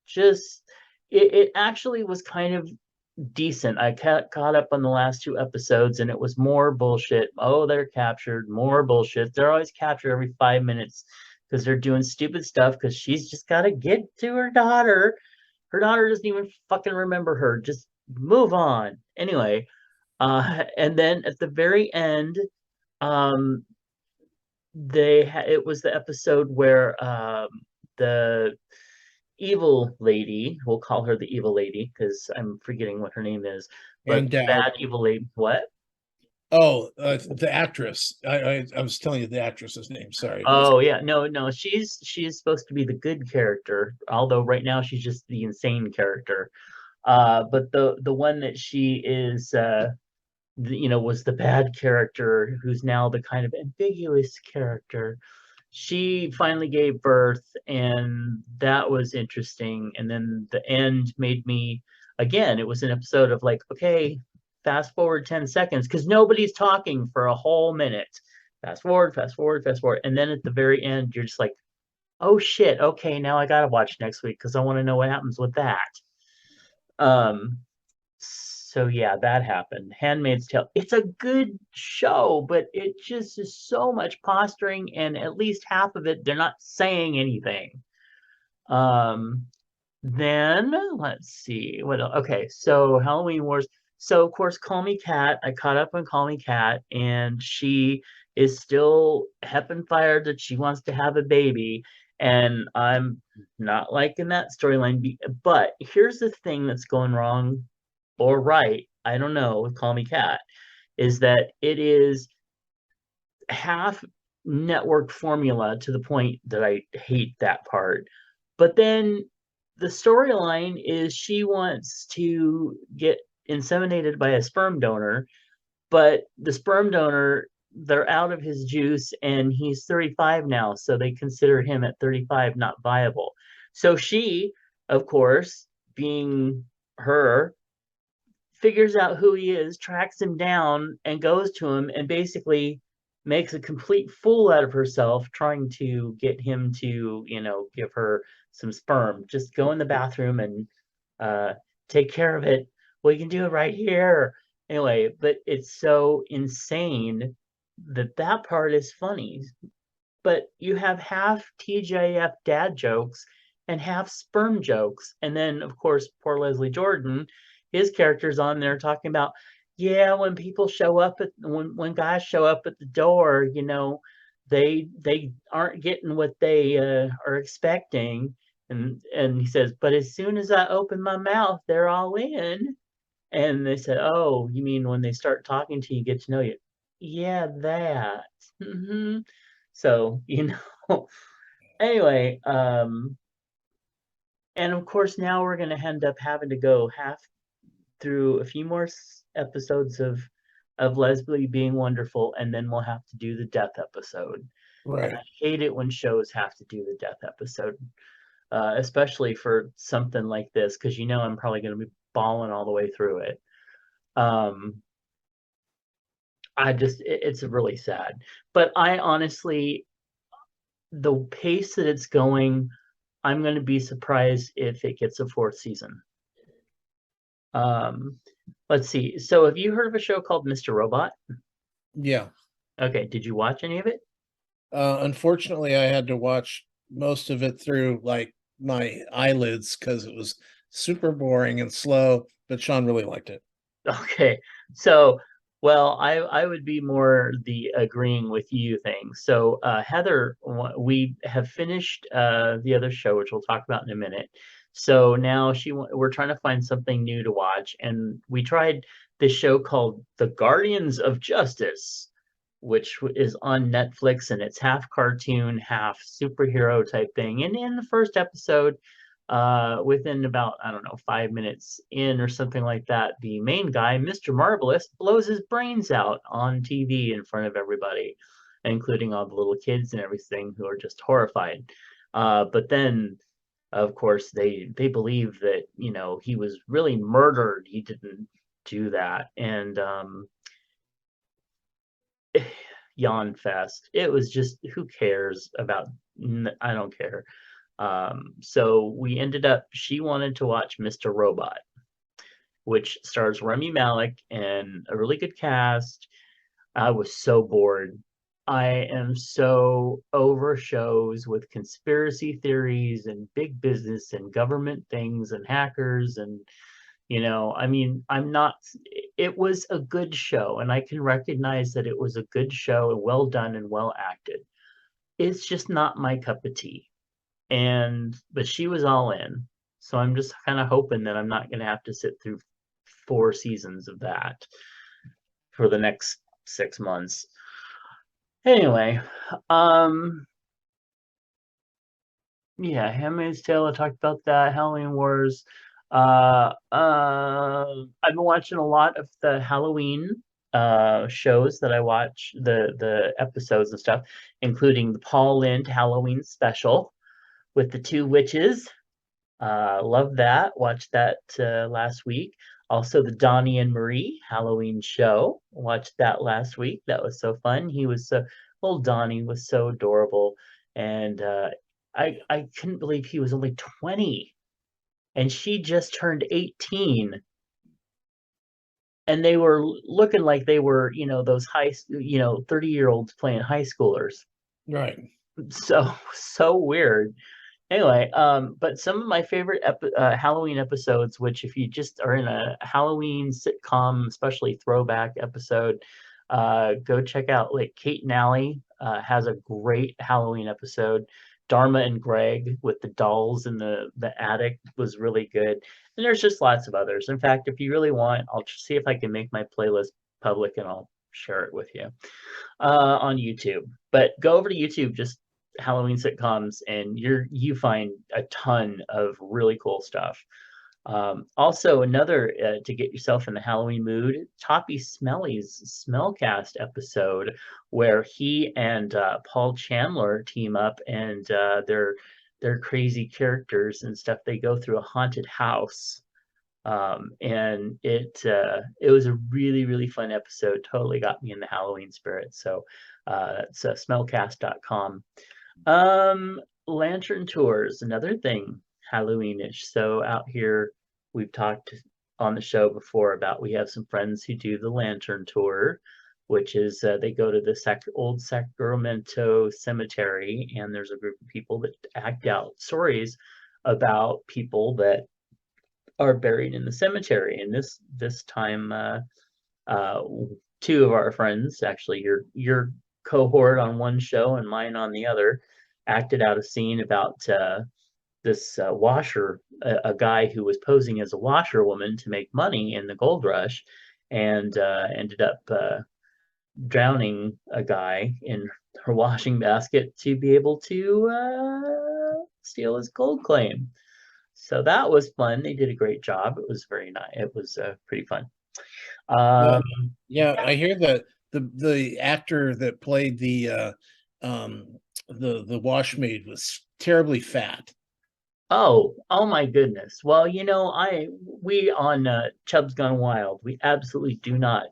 just it actually was kind of decent. I caught up on the last two episodes, and it was more bullshit. Oh, they're captured, more bullshit. They're always captured every 5 minutes because they're doing stupid stuff because she's just got to get to her daughter. Her daughter doesn't even fucking remember her. Just move on. Anyway, and then at the very end, um, it was the episode where the evil lady, we'll call her the evil lady because I'm forgetting what her name is, but
And
the bad evil lady, what?
oh, the actress. I was telling you the actress's name. Sorry. What's
Oh yeah, no, she's supposed to be the good character, although right now she's just the insane character. But the one that she is, was the bad character, who's now the kind of ambiguous character. She finally gave birth, and that was interesting. And then the end made me, again, it was an episode of like, okay, fast forward 10 seconds, because nobody's talking for a whole minute. Fast forward, fast forward, fast forward. And then at the very end, you're just like, oh shit, okay, now I gotta watch next week because I want to know what happens with that. Um, so yeah, that happened. Handmaid's Tale. It's a good show, but it just is so much posturing, and at least half of it, they're not saying anything. Um, then let's see what else. Okay, so Halloween Wars. So of course, Call Me Kat. I caught up on Call Me Kat, and she is still hep and fired that she wants to have a baby, and I'm not liking that storyline. But here's the thing that's going wrong or right, I don't know, with Call Me Kat, is that it is half network formula to the point that I hate that part. But then the storyline is she wants to get inseminated by a sperm donor, but the sperm donor, they're out of his juice and he's 35 now, so they consider him at 35 not viable. So she, of course, being her, figures out who he is, tracks him down, and goes to him and basically makes a complete fool out of herself trying to get him to, give her some sperm. Just go in the bathroom and uh, take care of it. Well, you can do it right here. Anyway, but it's so insane that that part is funny, but you have half TJF dad jokes and half sperm jokes. And then, of course, poor Leslie Jordan, his character's on there talking about, yeah, when people show up when guys show up at the door, they aren't getting what they are expecting. And he says, but as soon as I open my mouth, they're all in. And they said, oh, you mean when they start talking to you, get to know you? Yeah, that. So, anyway, and of course now we're going to end up having to go half through a few more episodes of Leslie being wonderful, and then we'll have to do the death episode. And I
right?
hate it when shows have to do the death episode. especially for something like this, because I'm probably going to be bawling all the way through it. Um, it's really sad. But I honestly, the pace that it's going, I'm going to be surprised if it gets a fourth season. Um, let's see. So, have you heard of a show called Mr. Robot?
Yeah.
Okay, did you watch any of it?
Unfortunately, I had to watch most of it through like my eyelids because it was super boring and slow, but Sean really liked it.
Okay. So, well, I would be more the agreeing with you thing. So, Heather, we have finished the other show, which we'll talk about in a minute. So now we're trying to find something new to watch, and we tried this show called The Guardians of Justice, which is on Netflix, and it's half cartoon, half superhero type thing. And in the first episode, within about, I don't know, 5 minutes in or something like that, the main guy, Mr. Marvelous, blows his brains out on TV in front of everybody, including all the little kids and everything who are just horrified. But then, of course, they believe that, he was really murdered. He didn't do that. And yawn fest. It was just, who cares about, I don't care. So we ended up, she wanted to watch Mr. Robot, which stars Remy Malek and a really good cast. I was so bored. I am so over shows with conspiracy theories and big business and government things and hackers and I mean, it was a good show and I can recognize that it was a good show and well done and well acted. It's just not my cup of tea. But she was all in. So I'm just kind of hoping that I'm not going to have to sit through 4 seasons of that for the next 6 months. Anyway, um, yeah, Handmaid's Tale. I talked about that. Halloween Wars. I've been watching a lot of the Halloween shows that I watch, the episodes and stuff, including the Paul Lynde Halloween special with the two witches. Love that. Watched that last week. Also, the Donnie and Marie Halloween show. Watched that last week. That was so fun. Little Donnie was so adorable, and I couldn't believe he was only 20, and she just turned 18, and they were looking like they were, those 30-year-olds playing high schoolers.
Right.
So weird. Anyway, but some of my favorite Halloween episodes, which if you just are in a Halloween sitcom, especially throwback episode, go check out. Like Kate and Allie has a great Halloween episode. Dharma and Greg with the dolls in the attic was really good. And there's just lots of others. In fact, if you really want, I'll see if I can make my playlist public and I'll share it with you on YouTube. But go over to YouTube, just Halloween sitcoms, and you find a ton of really cool stuff. Also, another to get yourself in the Halloween mood, Toppy Smelly's Smellcast episode, where he and Paul Chandler team up, and they're crazy characters and stuff. They go through a haunted house, and it was a really fun episode. Totally got me in the Halloween spirit. So it's smellcast.com. Lantern tours, another thing Halloweenish. So out here, we've talked on the show before about, we have some friends who do the lantern tour, which is they go to the old Sacramento cemetery, and there's a group of people that act out stories about people that are buried in the cemetery. And this time, uh, two of our friends, actually your cohort on one show and mine on the other, acted out a scene about this washer, a guy who was posing as a washerwoman to make money in the gold rush, and ended up drowning a guy in her washing basket to be able to steal his gold claim. So that was fun. They did a great job. It was very nice. It was pretty fun. Um,
Yeah, I hear that the actor that played um the washmaid was terribly fat.
Oh my goodness. Well, we on Chubs Gone Wild, we absolutely do not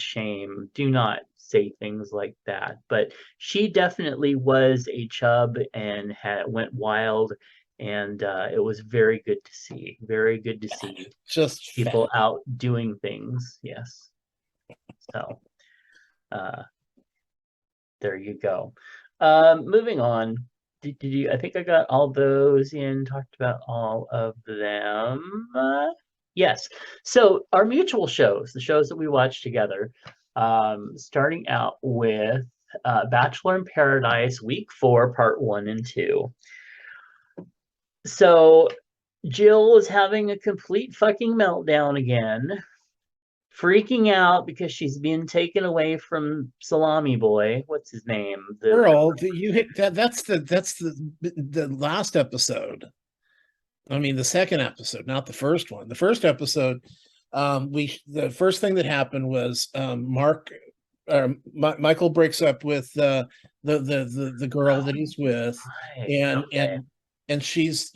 shame, do not say things like that. But she definitely was a chub and had went wild, and it was very good to see. Very good to see
Just
people
fat.
out doing things. Yes. So, uh, there you go. Moving on. Did you? I think I got all those in, talked about all of them. Yes. So our mutual shows, the shows that we watch together, starting out with Bachelor in Paradise, Week 4, Part 1 and 2. So Jill is having a complete fucking meltdown again, freaking out because she's been taken away from Salami Boy. What's his name? The
Earl, you hit that. That's the last episode. I mean, the second episode, not the first one. The first episode, the first thing that happened was Michael breaks up with the girl that he's with,
right.
and
Okay.
and she's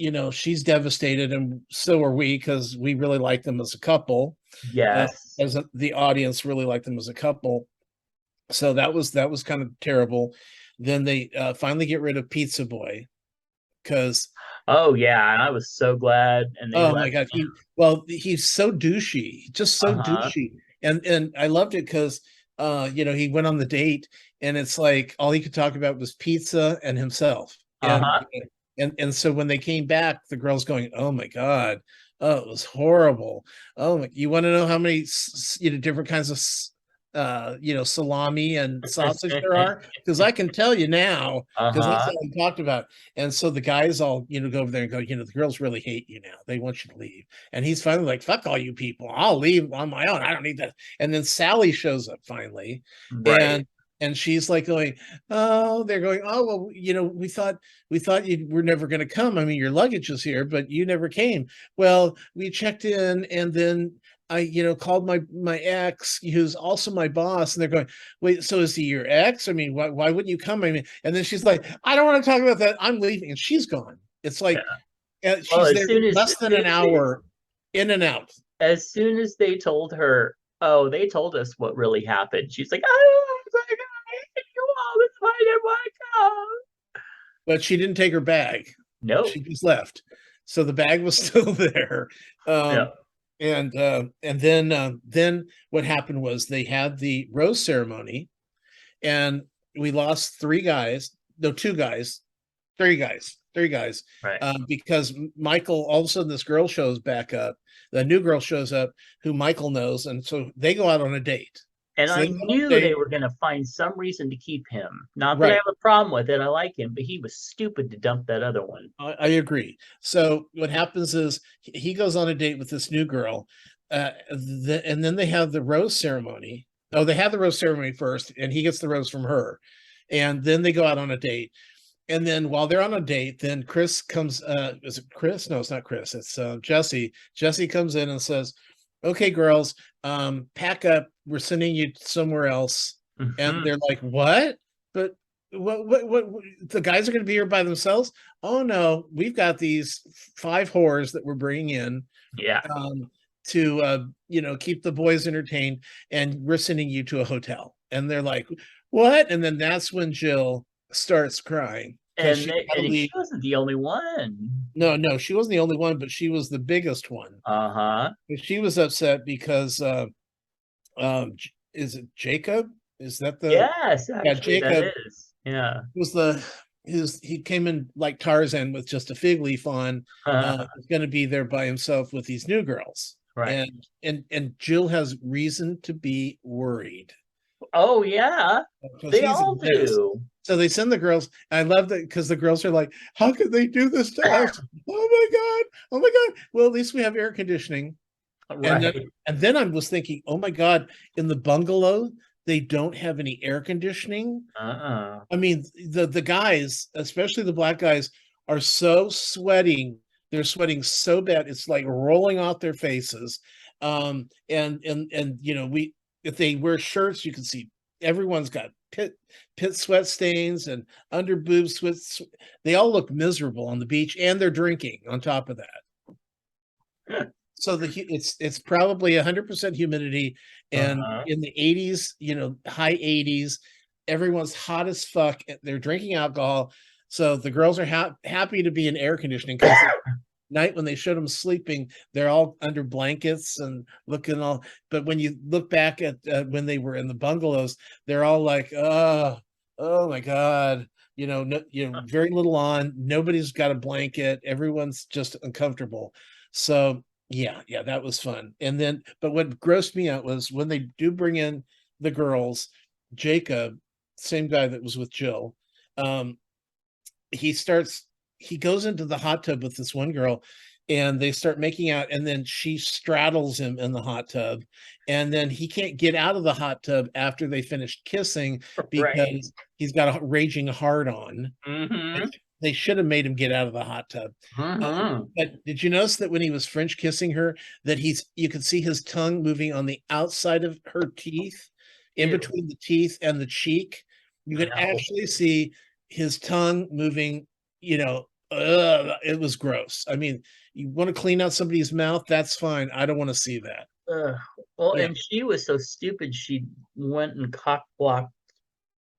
devastated, and so are we because we really like them as a couple.
Yes.
The audience really liked them as a couple. So that was kind of terrible. Then they finally get rid of Pizza Boy because
Oh yeah, and I was so glad, and they
oh my
left
god,
him.
he's so douchey, just so
Uh-huh.
douchey, and I loved it because he went on the date and it's like all he could talk about was pizza and himself,
Uh-huh.
and so when they came back, the girl's going, oh my god, oh it was horrible. Oh my, you want to know how many different kinds of salami and sausage there are? Because I can tell you now, because that's
Uh-huh.
all we talked about. And so the guys all, go over there and go, the girls really hate you now. They want you to leave. And he's finally like, fuck all you people. I'll leave on my own. I don't need that. And then Sally shows up finally.
Right.
And she's like going, oh, they're going, oh, well, we thought you were never going to come. I mean, your luggage is here, but you never came. Well, we checked in and then I, called my ex, who's also my boss, and they're going, wait, so is he your ex? I mean, why wouldn't you come? I mean, and then she's like, I don't want to talk about that. I'm leaving, and she's gone. It's
Yeah.
like
Well,
she's there less than an hour, in and out.
as soon as they told her, oh, they told us what really happened, she's like, oh my God, I hate you all. That's why I didn't want to come.
But she didn't take her bag. She
Nope.
just left. So the bag was still there.
Yeah.
And then what happened was they had the rose ceremony, and we lost three guys, no, two guys, three guys,
Right.
because Michael, all of a sudden, this girl shows back up. The new girl shows up who Michael knows, and so they go out on a date.
And
So
I
they go on a
knew they
date,
were going to find some reason to keep him. Not that I
right?
have a problem with it. I like him, but he was stupid to dump that other one.
I agree. So what happens is he goes on a date with this new girl, and then they have the rose ceremony. Oh, they have the rose ceremony first, and he gets the rose from her, and then they go out on a date. And then while they're on a date, then Chris comes. Is it Chris? No, it's not Chris. It's Jesse. Jesse comes in and says, "Okay, girls, pack up. We're sending you somewhere else." And
Hmm.
they're like, "What? But what the guys are going to be here by themselves? Oh no, we've got these five whores that we're bringing in
Yeah.
um, to keep the boys entertained, and we're sending you to a hotel." And they're like, "What?" And then that's when Jill starts crying because
And
she
they,
got to
and she
leave.
wasn't the only one.
No, no, she wasn't the only one, but she was the biggest one.
Uh-huh.
She was upset because is it Jacob? Is that the
Yes,
yeah,
actually, that
Jacob
is. Yeah.
was he came in like Tarzan with just a fig leaf on. He's going to be there by himself with these new girls,
Right.
and Jill has reason to be worried
Oh, yeah.
because
They
he's a
all
mess.
do.
So they send the girls. I love that because the girls are like, "How could they do this to us? Oh my god! Oh my god!" Well, at least we have air conditioning. And then
Right.
I was thinking, oh my god, in the bungalow they don't have any air conditioning.
Uh-uh.
I mean, the guys, especially the black guys, are so sweating. They're sweating so bad, it's like rolling off their faces. And we if they wear shirts, you can see everyone's got pit sweat stains and under boob sweat. They all look miserable on the beach, and they're drinking on top of that. So it's probably 100% humidity, and
Uh-huh.
in the 80s, high 80s, everyone's hot as fuck. They're drinking alcohol, so the girls are happy to be in air conditioning because night when they showed them sleeping, they're all under blankets and looking all. But when you look back at when they were in the bungalows, they're all like, oh my god, no, very little on. Nobody's got a blanket. Everyone's just uncomfortable. So yeah, that was fun. And then, but what grossed me out was when they do bring in the girls, Jacob, same guy that was with Jill, um, he starts he goes into the hot tub with this one girl, and they start making out, and then she straddles him in the hot tub, and then he can't get out of the hot tub after they finished kissing
Right.
because he's got a raging hard on. they,
Mm-hmm.
they should have made him get out of the hot tub.
Mm-hmm.
But did you notice that when he was French kissing her, that you could see his tongue moving on the outside of her teeth, in
Ew.
between the teeth and the cheek? You could
No.
actually see his tongue moving. It was gross. I mean, you want to clean out somebody's mouth, that's fine. I don't want to see that.
Ugh. Well,
Yeah,
and she was so stupid. She went and cock blocked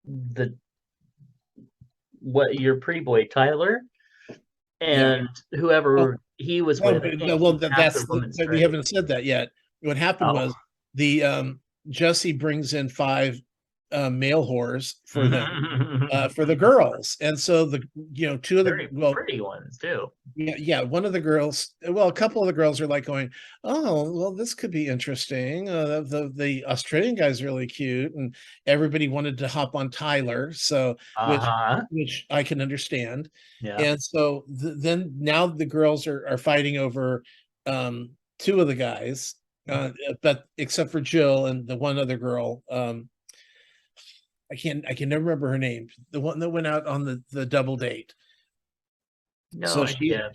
the what your pretty boy Tyler
yeah.
and
Well,
whoever he was
no,
with. I
but
can't
no, well,
keep half the
that's
women
we
straight.
haven't said that yet. What happened
Oh.
was the Jesse brings in five male whores for them, for the girls, and so two of the
Very
well,
pretty ones too.
yeah, one of the girls, well, a couple of the girls are like going, oh, well, this could be interesting. The Australian guy's really cute, and everybody wanted to hop on Tyler, so which
Uh-huh.
which I can understand.
Yeah.
And so then now the girls are fighting over two of the guys, but except for Jill and the one other girl. I can never remember her name. The one that went out on the double date.
No
So
idea.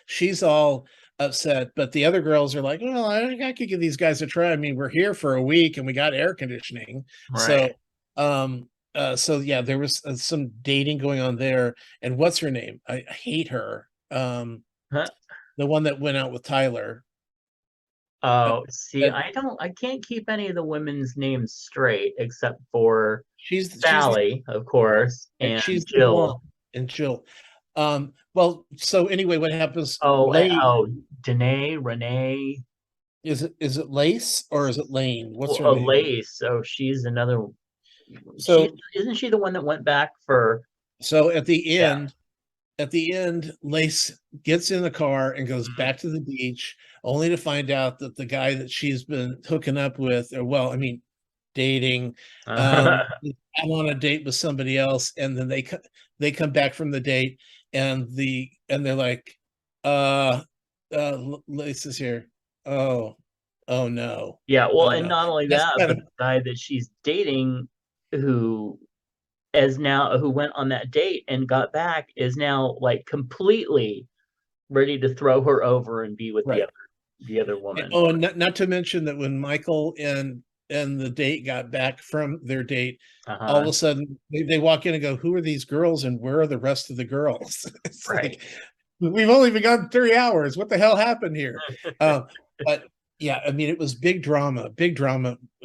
she's all upset, but the other girls are like, well, I could give these guys a try. I mean, we're here for a week and we got air conditioning.
Right.
So yeah, there was some dating going on there. And what's her name? I hate her.
Huh?
The one that went out with Tyler. Uh,
Oh, see,
uh,
I can't keep any of the women's names straight except for
she's
Sally, of course, and
she's the blonde
Jill.
and Jill. Well, so anyway, what happens? Lay
Oh, Danae, Renee,
is it Lace or is it Lane? What's
well,
her name?
Lace. So she's another. She
So
isn't she the one that went back for?
so
Yeah.
at the end, Lace gets in the car and goes back to the beach, only to find out that the guy that she's been hooking up with, or well, I mean, dating, is on a date with somebody else, and then they come back from the date, and they're like, uh, Lace is here. Oh, oh no,
Yeah. Well,
oh
and
no.
not only
That's
that,
kind
but
of
the guy that she's dating, who is now who went on that date and got back, is now like completely ready to throw her over and be with
right.
the other woman.
Oh, and not to mention that when Michael and the date got back from their date, all of
Uh-huh.
a sudden they walk in and go, "Who are these girls and where are the rest of the girls?" It's
Right.
like we've only been gone 3 hours. What the hell happened here? But yeah, I mean, it was big drama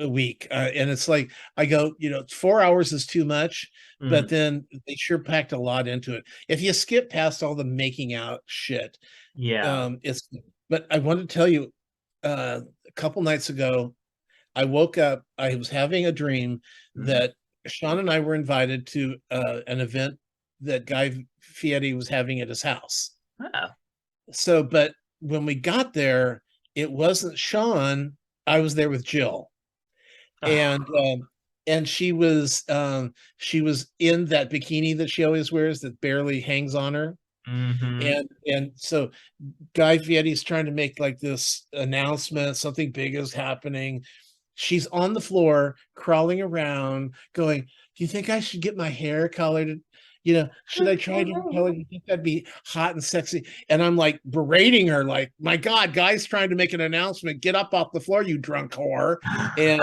week, and it's like I go, 4 hours is too much, but
Mm,
then they sure packed a lot into it. If you skip past all the making out shit,
yeah.
it's. But I want to tell you, a couple nights ago, I woke up. I was having a dream
Mm.
that Sean and I were invited to an event that Guy Fieri was having at his house.
Oh.
So, but when we got there, it wasn't Sean. I was there with Jill, and she was in that bikini that she always wears that barely hangs on her,
Mm-hmm.
and so Guy Fieri's trying to make like this announcement, something big is happening. She's on the floor, crawling around, going, "Do you think I should get my hair colored? Should I try to color? Do you think that'd be hot and sexy?" And I'm like berating her, like, "My God, Guy's trying to make an announcement. Get up off the floor, you drunk whore!" And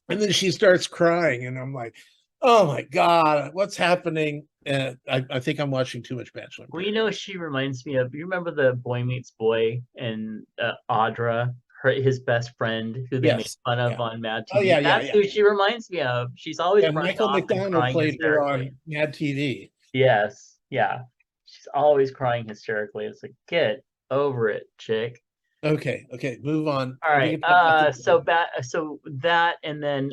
And then she starts crying, and I'm like, oh my God, what's happening? And I think I'm watching too much Bachelor in
Well, you
Paradise.
know, she reminds me of. You remember the Boy Meets Boy and Audra, his best friend, who they made
Yes.
fun of
Yeah.
on Mad
Oh
TV.
yeah, yeah,
That's
yeah.
who she reminds me of. She's always
And
running
Michael
off and
McDonald
crying
played her
hysterically.
on Mad TV.
Yes, yeah. She's always crying hysterically. It's like, get over it, chick.
Okay, okay, move on.
All
We
right.
can talk about the
So that and then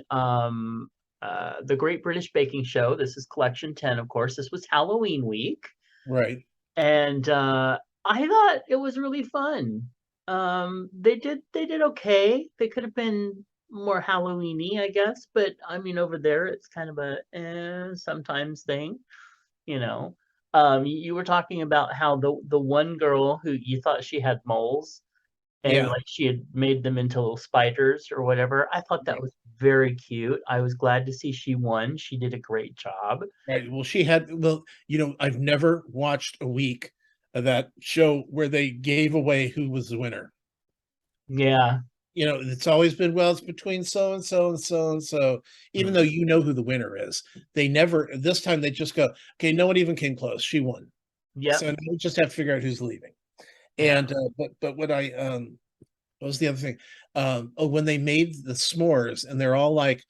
the Great British Baking Show. This is collection 10, of course. This was Halloween week.
right.
And I thought it was really fun. They did okay. They could have been more Halloweeny, I guess, but I mean over there it's kind of a sometimes thing, you know. You were talking about how the one girl who you thought she had moles and
Yeah.
like she had made them into little spiders or whatever. I thought that
Right.
was very cute. I was glad to see she won. She did a great job.
Right. Well, she had, well, I've never watched a week of that show where they gave away who was the winner.
Yeah.
It's always been, well, it's between so and so and so and so, even
Mm.
though you know who the winner is. They never, this time they just go, okay, no one even came close. She won.
Yep.
So now we just have to figure out who's leaving.
Yeah.
And but what was the other thing? Oh, when they made the s'mores and they're all like,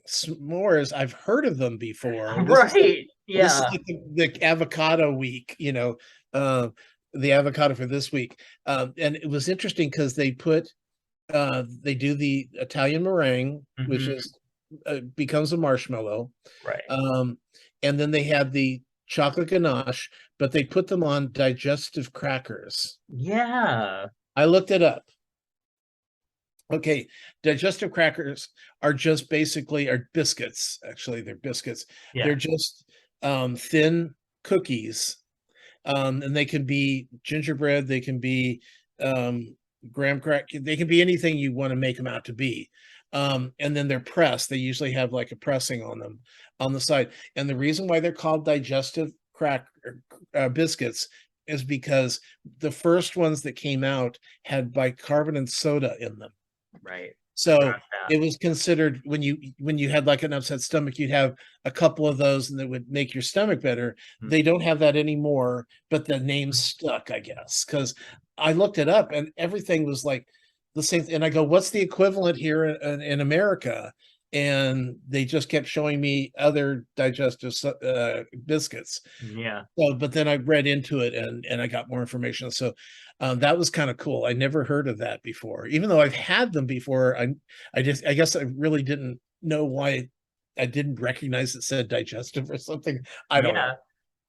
s'mores, I've heard of them before.
Right.
This is
Yeah.
like the avocado week, uh, the avocado for this week. And it was interesting because they do the Italian meringue, which
Hmm.
is becomes a marshmallow.
Right.
Um, and then they had the chocolate ganache, but they put them on digestive crackers.
Yeah.
I looked it up. Okay, digestive crackers are just basically are biscuits. Actually, they're biscuits.
Yeah.
They're just thin cookies, and they can be gingerbread. They can be graham crack. They can be anything you want to make them out to be. And then they're pressed. They usually have like a pressing on them on the side. And the reason why they're called digestive crack biscuits is because the first ones that came out had bicarbonate soda in them.
Right.
So
Forgot that.
it was considered when you had like an upset stomach, you'd have a couple of those and that would make your stomach better.
Mm.
They don't have that anymore, but the name stuck, I guess, because I looked it up and everything was like the same. And I go, what's the equivalent here in America? And they just kept showing me other digestive biscuits.
Yeah.
So, but then I read into it and I got more information. So that was kind of cool. I never heard of that before, even though I've had them before. I guess I really didn't know why I didn't recognize it said digestive or something. I don't know.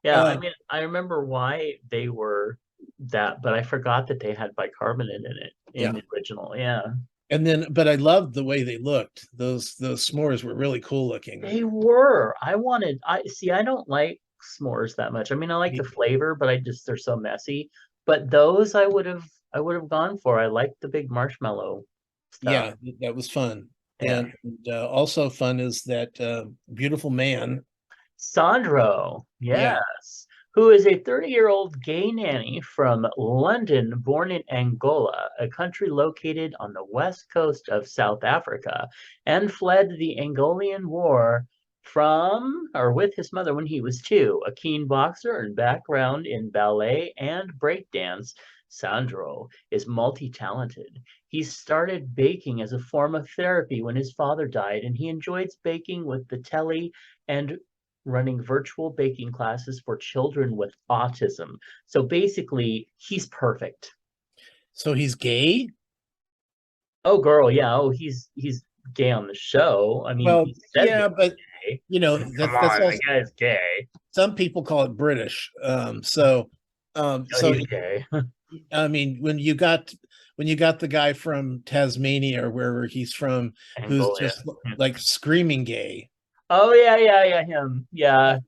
Yeah. Yeah. I
Uh,
mean, I remember why they were that, but I forgot that they had bicarbonate in it in
yeah.
the original. Yeah.
And then, but I loved the way they looked. Those s'mores were really cool looking.
They were. I see, I don't like s'mores that much. I mean, I like the flavor, but they're so messy. But those I would have gone for. I like the big marshmallow stuff.
Yeah, that was fun.
Yeah.
And also fun is that beautiful man.
Sandro,
Yeah,
yes, who is a 30-year-old gay nanny from London, born in Angola, a country located on the west coast of South Africa, and fled the Angolan War from or with his mother when he was 2. A keen boxer and background in ballet and breakdance, Sandro is multi-talented. He started baking as a form of therapy when his father died, and he enjoys baking with the telly and running virtual baking classes for children with autism. So basically, he's perfect.
so he's gay.
Oh, girl, yeah. Oh, he's gay on the show. I mean,
Well,
he says
yeah,
that
but
he's gay. Come
that's
on, the
also
guy's gay.
some people call it British. So
No,
so
he's gay.
I mean when you got the guy from Tasmania or wherever he's from who's
Angola.
just like screaming gay.
Oh yeah, yeah, yeah, him. Yeah,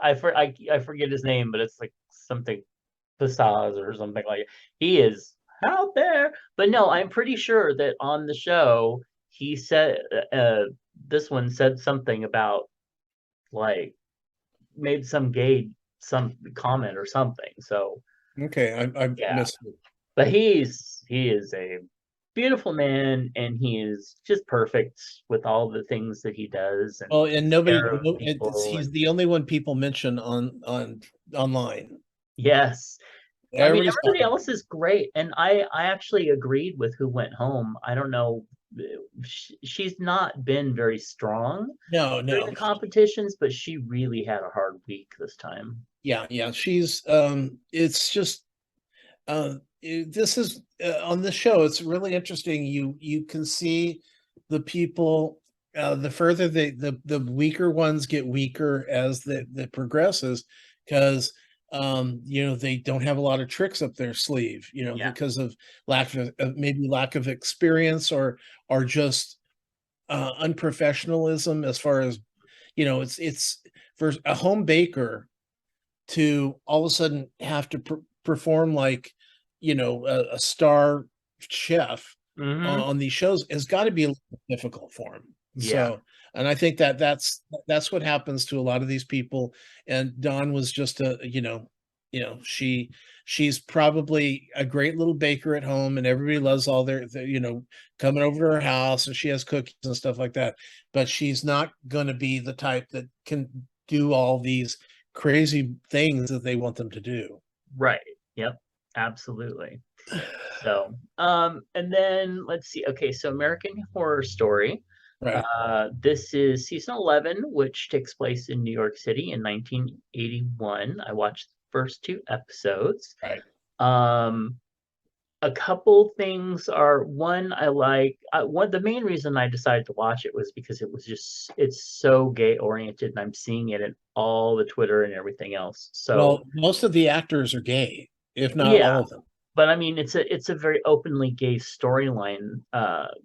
I forget his name, but it's like something Passage or something like it. He is out there. But no, I'm pretty sure that on the show he said this one said something about like made some comment or something. So
Okay, I
yeah.
missed it.
But he is a beautiful man, and he is just perfect with all the things that he does and
Oh, and
care
nobody,
of people.
he's
And
the only one people mention on online.
yes, I mean,
Everybody's
everybody
talking about
else is great, and I actually agreed with who went home. I don't know, she's not been very strong
no,
during the
no.
competitions, but she really had a hard week this time.
Yeah, yeah. She's it's just this is on this show, it's really interesting. You can see the people, the further the weaker ones get weaker as the progresses, because they don't have a lot of tricks up their sleeve,
Yeah.
because of maybe lack of experience, or just unprofessionalism, as far as it's for a home baker to all of a sudden have to perform like a star chef
Hmm.
on these shows has got to be a little difficult for him.
Yeah.
So, and I think that's what happens to a lot of these people. And Dawn was just she's probably a great little baker at home, and everybody loves all their coming over to her house, and she has cookies and stuff like that. But she's not going to be the type that can do all these crazy things that they want them to do.
Right. Yep. Absolutely. So, and then let's see. Okay, so American Horror Story.
Right.
This is season 11, which takes place in New York City in 1981. I watched the first two episodes.
Right.
Um, a couple things are one I like. One the main reason I decided to watch it was because it's so gay oriented, and I'm seeing it in all the Twitter and everything else. So
Well, most of the actors are gay, if not
yeah,
all of them.
but I mean, it's a very openly gay storyline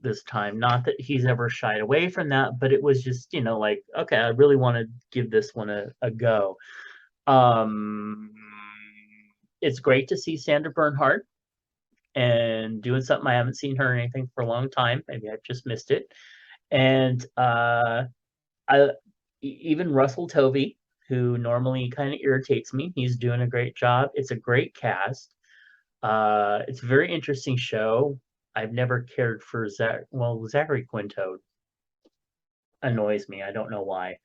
this time. Not that he's ever shied away from that, but it was just like, okay, I really want to give this one a go. Um, it's great to see Sandra Bernhard and doing something I haven't seen her or anything for a long time. Maybe I've just missed it. And I even Russell Tovey, who normally kind of irritates me, he's doing a great job. It's a great cast. It's a very interesting show. I've never cared for Zachary Quinto annoys me. I don't know why.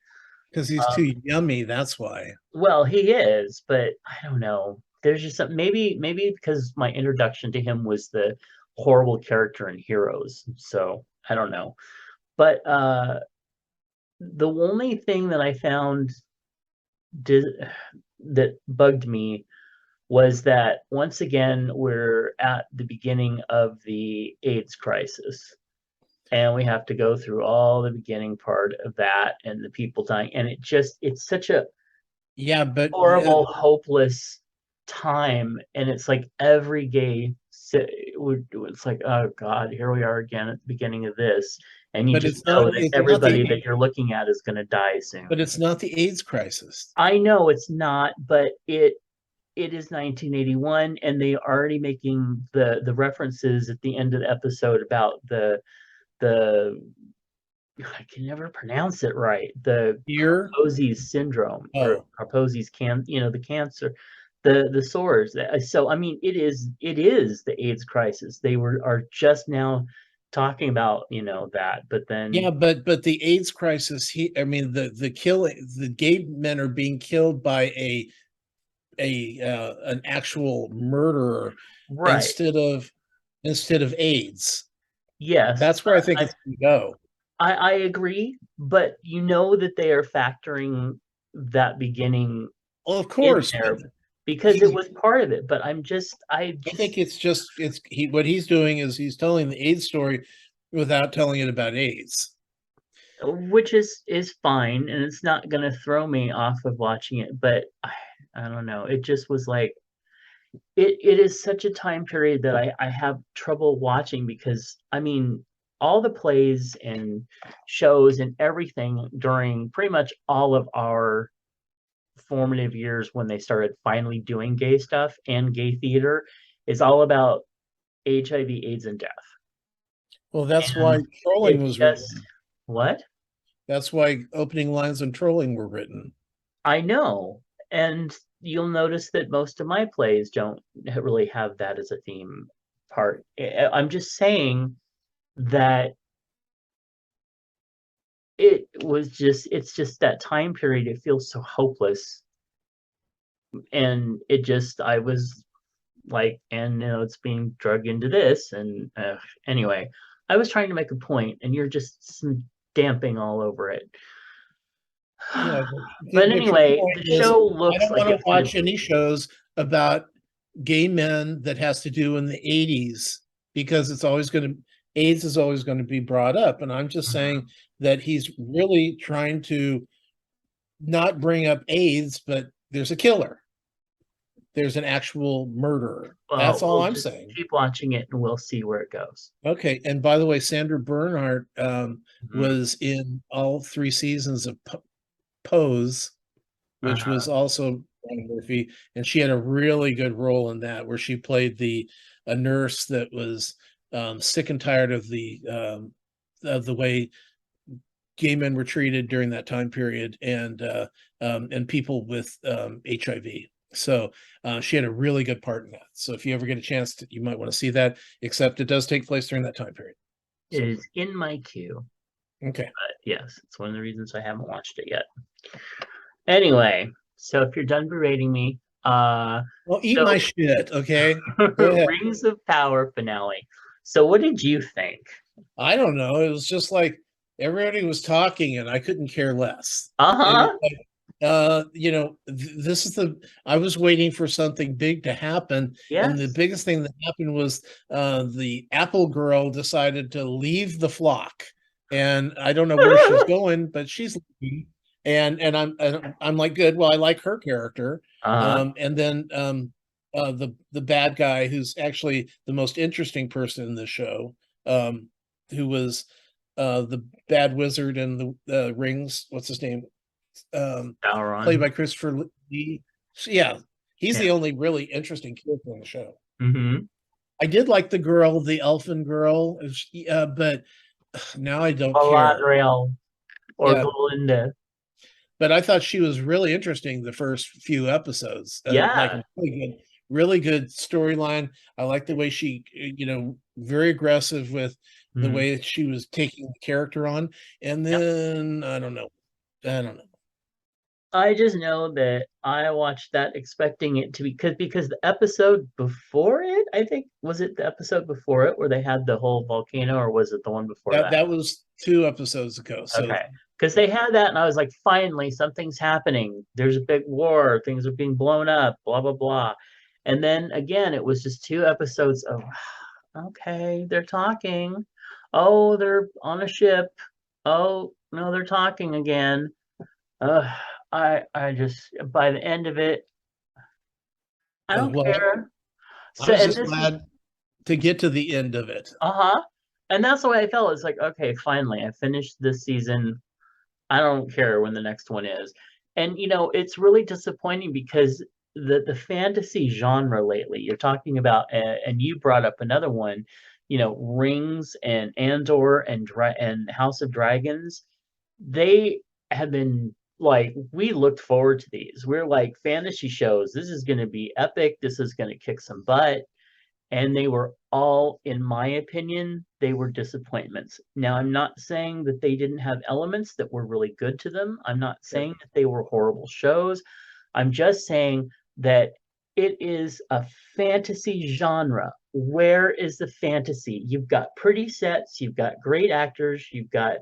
Because he's
Um,
too yummy, that's why.
well, he is, but I don't know. There's just some maybe because my introduction to him was the horrible character in Heroes. So I don't know. But the only thing that I found did that bugged me was that once again we're at the beginning of the AIDS crisis, and we have to go through all the beginning part of that and the people dying, and it's such a
Yeah, but
horrible, hopeless time, and it's like every gay it's like, oh god, here we are again at the beginning of this, and you
but
just know that
it's not
everybody that you're looking at is going to die soon.
but it's not the AIDS crisis.
I know it's not, but it is 1981, and they are already making the references at the end of the episode about the I can never pronounce it right. The
Here,
Kaposi's syndrome, or
oh,
Kaposi's the cancer, the SORS. So I mean, it is the AIDS crisis. They are just now talking about that, but
yeah,
then
but the AIDS crisis. I mean, the killing, the gay men are being killed by an actual murderer
right,
instead of AIDS.
yes,
That's where I think it's going to go.
I agree, but you know that they are factoring that beginning
Well, of
in
course, but
there because it
he,
was part of it. But I
I think
just,
it's just what he's doing is he's telling the AIDS story without telling it about AIDS.
which is fine, and it's not gonna throw me off of watching it. But I don't know. It just was like it is such a time period that I have trouble watching because I mean all the plays and shows and everything during pretty much all of our formative years when they started finally doing gay stuff and gay theater is all about HIV, AIDS, and death.
Well, that's why
And
trolling
it
was
just
written.
what?
That's why opening lines on trolling were written.
I know. And you'll notice that most of my plays don't really have that as a theme part. I'm just saying that it's just that time period. It feels so hopeless. And I was like, and it's being drug into this. And anyway, I was trying to make a point and you're just damping all over it.
Yeah,
But
but your
anyway,
point
the
is,
show
I
looks
don't
like
want to
it's going to
watch any shows about gay men that has to do in the 80s because it's always going to AIDS is always going to be brought up. And I'm just saying that he's really trying to not bring up AIDS, but there's a killer. There's an actual murderer. That's
well,
all
we'll
I'm
just
saying.
keep watching it and we'll see where it goes.
Okay. And by the way, Sandra Bernhardt
Mhm.
was in all 3 seasons of Pose, which
Uh-huh.
was also Ryan Murphy, and she had a really good role in that, where she played a nurse that was sick and tired of the way gay men were treated during that time period, and people with HIV. So she had a really good part in that. So if you ever get a chance, you might want to see that. Except it does take place during that time period.
It
So
is in my queue,
okay,
but yes, it's one of the reasons I haven't watched it yet. Anyway, so if you're done berating me,
well, eat my
so
shit. Okay, go ahead.
Rings of Power finale. So what did you think?
I don't know. It was just like everybody was talking and I couldn't care less. And it's
Uh-huh.
like, this is I was waiting for something big to happen. And the
Yes.
biggest thing that happened was the Apple girl decided to leave the flock. And I don't know where she's going, but she's leaving. And I'm like, good. Well, I like her character.
Uh-huh.
And then the bad guy, who's actually the most interesting person in the show, um, who was the bad wizard in the Rings. What's his name? Played
Sauron.
by Christopher Lee. So, yeah, he's
Yeah.
the only really interesting character in the show.
Mm-hmm.
I did like the girl, the elfin girl, but now I don't care.
Galadriel or
Yeah,
Belinda.
but I thought she was really interesting the first few episodes. Like
Yeah.
really good storyline. I like the way she, very aggressive with the
Mhm.
way that she was taking the character on. And
Yep.
then I don't know.
I just know that I watched that expecting it to be because the episode before it, I think, was it the episode before it where they had the whole volcano, or was it the one before
That
that?
that was 2 episodes ago. So
Okay. Because they had that, and I was like, finally, something's happening. There's a big war. Things are being blown up, blah, blah, blah. And then again, it was just 2 episodes of, okay, they're talking. Oh, they're on a ship. Oh, no, they're talking again. Uh, I just, by the end of it, I don't
well,
care.
I
So,
was
and
just
this is,
glad to get to the end of it.
uh-huh. And that's the way I felt. It's like, okay, finally, I finished this season. I don't care when the next one is. And it's really disappointing because the fantasy genre lately, you're talking about, and you brought up another one, Rings and Andor and House of Dragons. They have been like, we looked forward to these. We're like fantasy shows. This is going to be epic. This is going to kick some butt, and they were all, in my opinion, they were disappointments. Now, I'm not saying that they didn't have elements that were really good to them. I'm not saying that they were horrible shows. I'm just saying that it is a fantasy genre. Where is the fantasy? You've got pretty sets, you've got great actors, you've got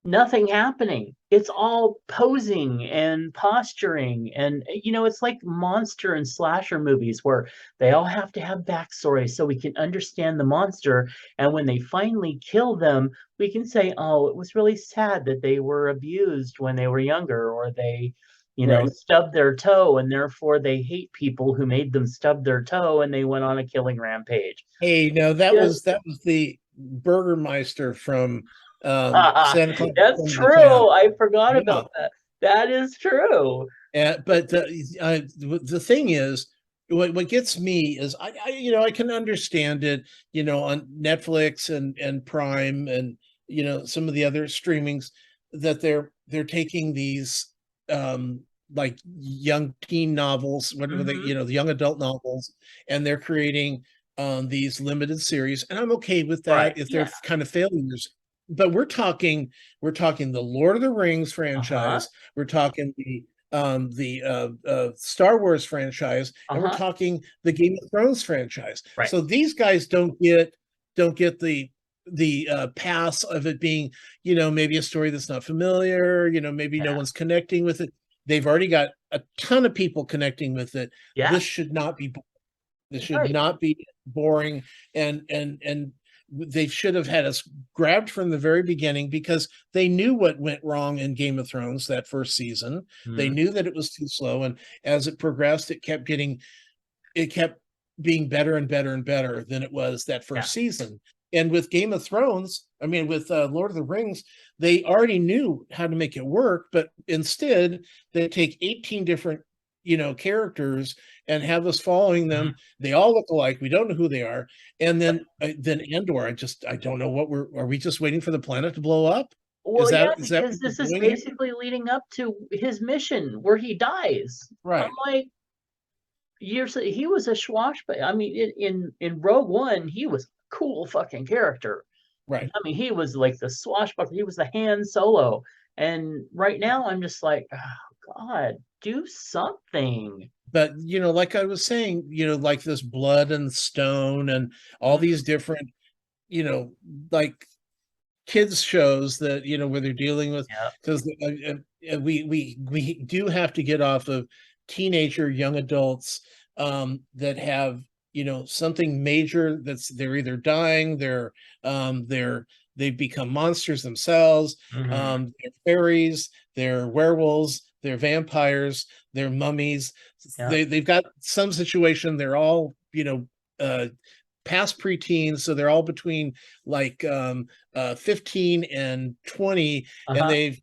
nothing happening. It's all posing and posturing. And, it's like monster and slasher movies where they all have to have backstory so we can understand the monster. And when they finally kill them, we can say, oh, it was really sad that they were abused when they were younger, or they,
Right.
stubbed their toe and therefore they hate people who made them stub their toe and they went on a killing rampage.
Hey, no, that was
Just
that was the Burgermeister from Santa Claus
That's
Comes to Town.
true. I forgot
Yeah.
about that. That is true.
But the thing is, what gets me is I can understand it, on Netflix and Prime and some of the other streamings, that they're taking these like young teen novels, whatever they,
Hmm.
the young adult novels, and they're creating on these limited series, and I'm okay with
Right.
that if they're
Yeah.
kind of failures. But we're talking the Lord of the Rings
Uh-huh.
franchise, we're talking the Star Wars franchise, and we're
Uh-huh.
talking the Game of Thrones franchise.
Right.
So these guys don't get the pass of it being, maybe a story that's not familiar, maybe no
Yeah.
one's connecting with it. They've already got a ton of people connecting with it.
Yeah.
This should not be this should
Right.
not be boring, and they should have had us grabbed from the very beginning, because they knew what went wrong in Game of Thrones that first season. They
Mhm.
knew that it was too slow, and as it progressed, it kept being better and better and better than it was that
Yeah.
first season. And with Game of Thrones, I mean, with Lord of the Rings, they already knew how to make it work, but instead they take 18 different, characters and have us following
Mhm.
them. They all look alike. We don't know who they are. And then Andor, I don't know what are we just waiting for the planet to blow up? Is
Well,
that
yeah,
is that
because
what we're
this is
doing here?
basically leading up to his mission where he dies. I'm
Right,
like, he was a swashbuckler. I mean, in Rogue One, he was a cool fucking character.
right.
I mean, he was like the swashbuckler. He was the Han Solo. And right now, I'm just like, oh, God, do something.
But like I was saying, like this Blood and Stone and all these
Mhm.
different, like kids shows that, where they're dealing with,
Yeah.
because we do have to get off of teenager young adults that have, something major, they're either dying, they've become monsters themselves,
Mhm.
they're fairies, they're werewolves, they're vampires, they're mummies.
Yeah.
They've got some situation, they're all, uh past preteens, so they're all between like 15 and 20, and
Uh-huh.
they've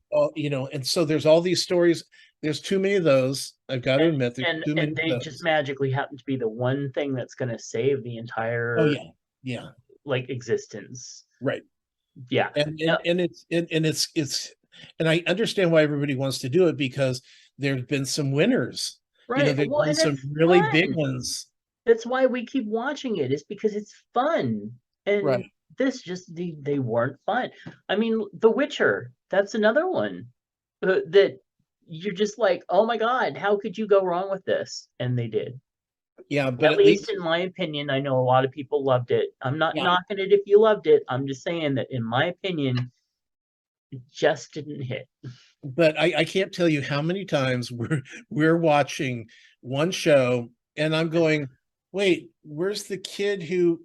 and so there's all these stories. There's too many of those. I've got to
And
admit, there's
and
too many
and
of
they just
those.
magically happen to be the one thing that's gonna save the
Oh
entire,
yeah, yeah,
like, existence.
right.
Yeah.
and
No,
and and it's and I understand why everybody wants to do it, because there's been some winners.
right.
There's
Well,
been
and
some
it's
really big
fun.
ones.
That's why we keep watching it, is because it's fun. And
Right.
this just they weren't fun. I mean, The Witcher, that's another one that you're just like, "Oh my God, how could you go wrong with this?" And they did.
Yeah, but
At
at
least
least,
in my opinion, I know a lot of people loved it. I'm not
yeah.
knocking it if you loved it. I'm just saying that in my opinion, it just didn't hit.
But I can't tell you how many times we're watching one show, and I'm going, wait, where's the kid who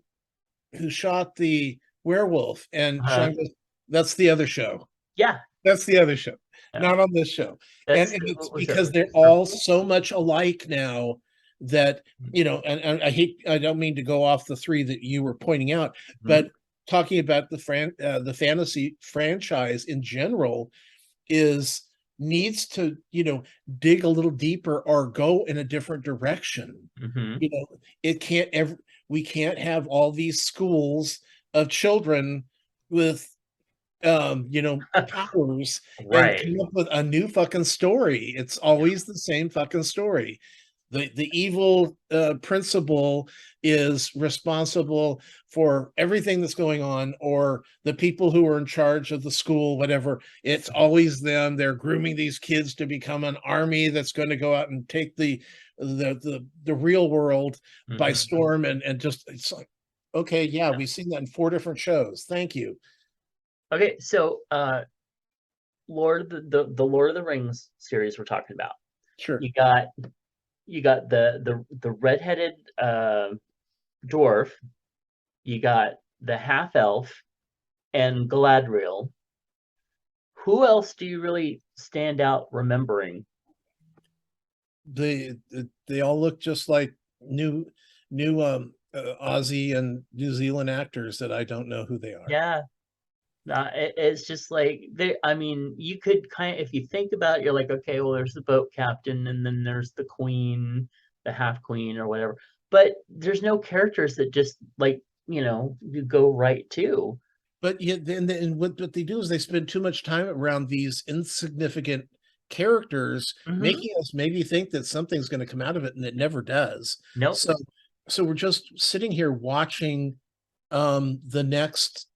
shot the werewolf? And
Uh,
Sean goes, that's the other show.
yeah,
That's the other show,
yeah.
not on this show. And,
That's
and it's
what was it?
because
Was it
they're all
Circle?
so much alike now that, and I don't mean to go off the three that you were pointing out,
Mhm.
but talking about the fantasy franchise in general is needs to, dig a little deeper or go in a different direction.
Mhm.
you know it can't ever We can't have all these schools of children with powers and
Right.
come up with a new fucking story. It's always the same fucking story. The evil principal is responsible for everything that's going on, or the people who are in charge of the school, whatever. It's always them. They're grooming these kids to become an army that's going to go out and take the real world by
Mhm.
storm, and just, it's like, okay, yeah, we've seen that in 4 different shows. Thank you.
Okay, so the Lord of the Rings series we're talking about.
Sure.
You got the redheaded dwarf, you got the half elf and Galadriel. Who else do you really stand out remembering?
They all look just like new Aussie and New Zealand actors that I don't know who they are.
Yeah, it's just like they. I mean, you could kind of, if you think about it, you're like, okay, well, there's the boat captain, and then there's the queen, the half queen, or whatever. But there's no characters that just like you go right to.
But yet, then what they do is they spend too much time around these insignificant characters,
Hmm.
making us maybe think that something's going to come out of it, and it never does.
Nope.
So so we're just sitting here watching the next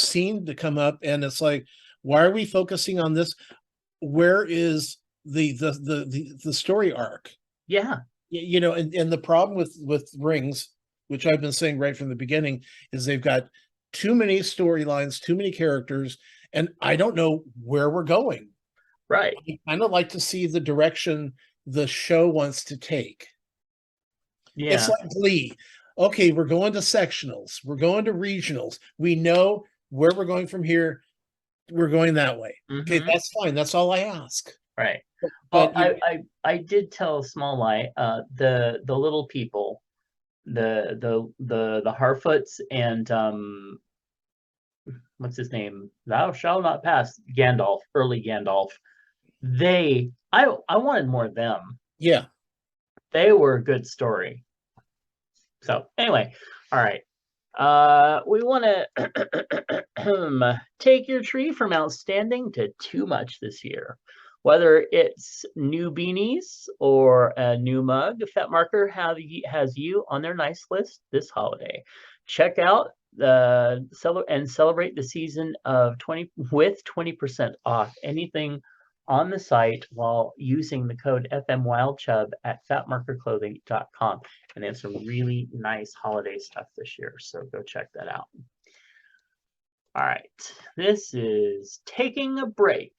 scene to come up, and it's like, why are we focusing on this? Where is the story arc?
Yeah,
You know, and the problem with Rings, which I've been saying right from the beginning, is they've got too many storylines, too many characters, and I don't know where we're going.
right.
I kind of like to see the direction the show wants to take. It's
Yeah.
like Glee. Okay, we're going to sectionals, we're going to regionals. We know where we're going from here. We're going that way. Okay,
Hmm.
that's fine. That's all I ask.
Right. Well,
But you,
I did tell a small lie. The little people, the Harfoots and what's his name? Thou shall not pass. Gandalf, early Gandalf. I wanted more of them.
yeah.
They were a good story. So anyway, all right. We want to take your tree from outstanding to too much this year. Whether it's new beanies or a new mug, Fat Marker has you on their nice list this holiday. Check out the celebrate the season of 20 with 20% off anything on the site while using the code FMWildChub at fatmarkerclothing.com. And they have some really nice holiday stuff this year. So go check that out. All right. This is taking a break.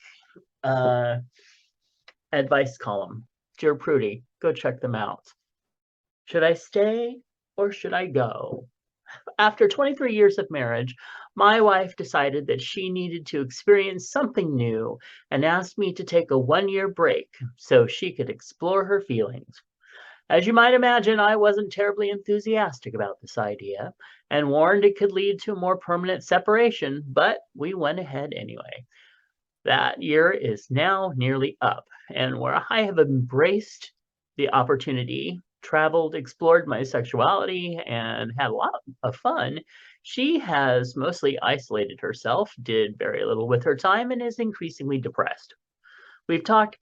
Advice column. Dear Prudy, go check them out. Should I stay or should I go? After 23 years of marriage, my wife decided that she needed to experience something new and asked me to take a 1 year break so she could explore her feelings. As you might imagine, I wasn't terribly enthusiastic about this idea and warned it could lead to a more permanent separation, but we went ahead anyway. That year is now nearly up, and where I have embraced the opportunity, traveled, explored my sexuality, and had a lot of fun, she has mostly isolated herself, did very little with her time, and is increasingly depressed. We've talked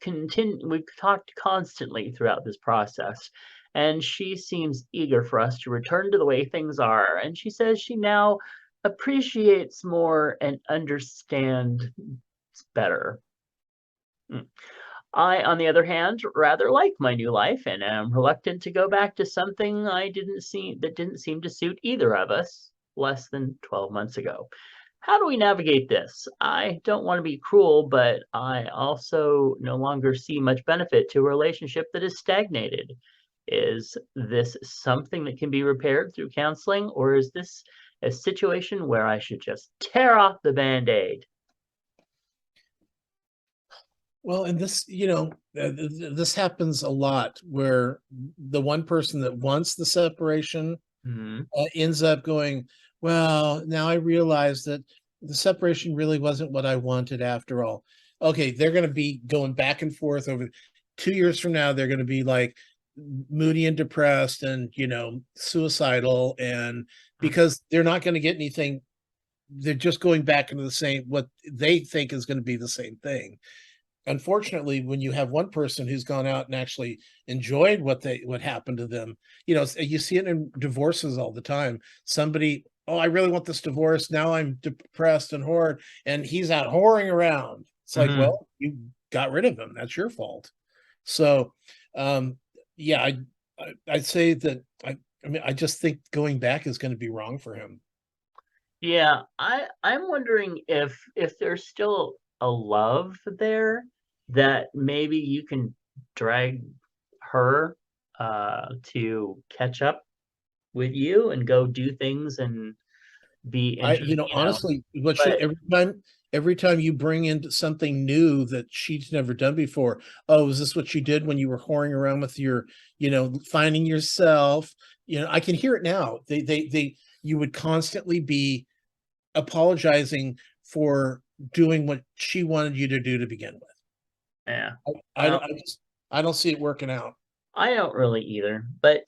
constantly throughout this process, and she seems eager for us to return to the way things are. And she says she now appreciates more and understands better. Mm. I, on the other hand, rather like my new life and am reluctant to go back to something I didn't see that didn't seem to suit either of us less than 12 months ago. How do we navigate this? I don't want to be cruel, but I also no longer see much benefit to a relationship that is stagnated. Is this something that can be repaired through counseling, or is this a situation where I should just tear off the band-aid?
Well, and this, this happens a lot where the one person that wants the separation
Hmm.
ends up going, well, now I realize that the separation really wasn't what I wanted after all. Okay, they're going to be going back and forth over 2 years from now. They're going to be like moody and depressed and, suicidal. And because they're not going to get anything, they're just going back into the same, what they think is going to be the same thing. Unfortunately, when you have one person who's gone out and actually enjoyed what happened to them, you see it in divorces all the time. Somebody, oh, I really want this divorce. Now I'm depressed and whored, and he's out whoring around. It's like,
Hmm.
well, you got rid of him. That's your fault. So, um, yeah, I'd say that I mean, I just think going back is going to be wrong for him.
Yeah, I'm wondering if there's still a love there that maybe you can drag her to catch up with you and go do things and be interested,
Honestly,
but
every time you bring in something new that she's never done before, oh, is this what you did when you were whoring around with your, finding yourself? I can hear it now. You would constantly be apologizing for doing what she wanted you to do to begin with.
yeah.
I,
Well,
I just, I don't see it working out.
I don't really either. But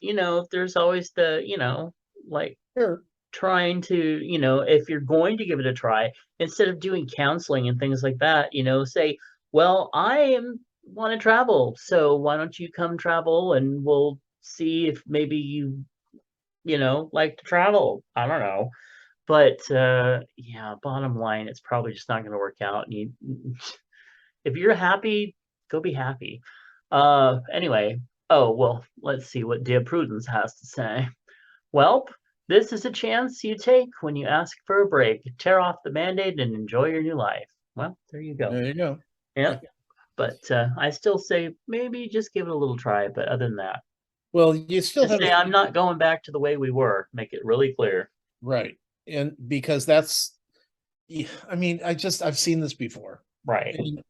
there's always the, like
Sure.
trying to, if you're going to give it a try, instead of doing counseling and things like that, say, well, want to travel, so why don't you come travel and we'll see if maybe you like to travel. I don't know. But yeah, bottom line, it's probably just not going to work out. If you're happy, go be happy. Anyway, oh well, let's see what Dear Prudence has to say. Welp, this is a chance you take when you ask for a break. Tear off the band-aid and enjoy your new life. Well, there you go.
There you go.
Yep. But I still say maybe just give it a little try. But other than that,
Well, you still
just
have a
say I'm not going back to the way we were. Make it really clear.
right, and because that's, I mean, I've seen this before,
Right.
and,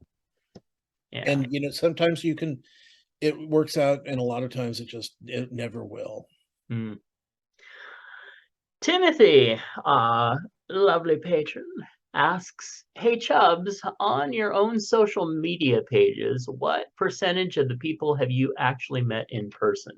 Yeah.
sometimes it works out, and a lot of times it never will.
Mm. Timothy, lovely patron, asks, "Hey Chubs, on your own social media pages, what percentage of the people have you actually met in person?"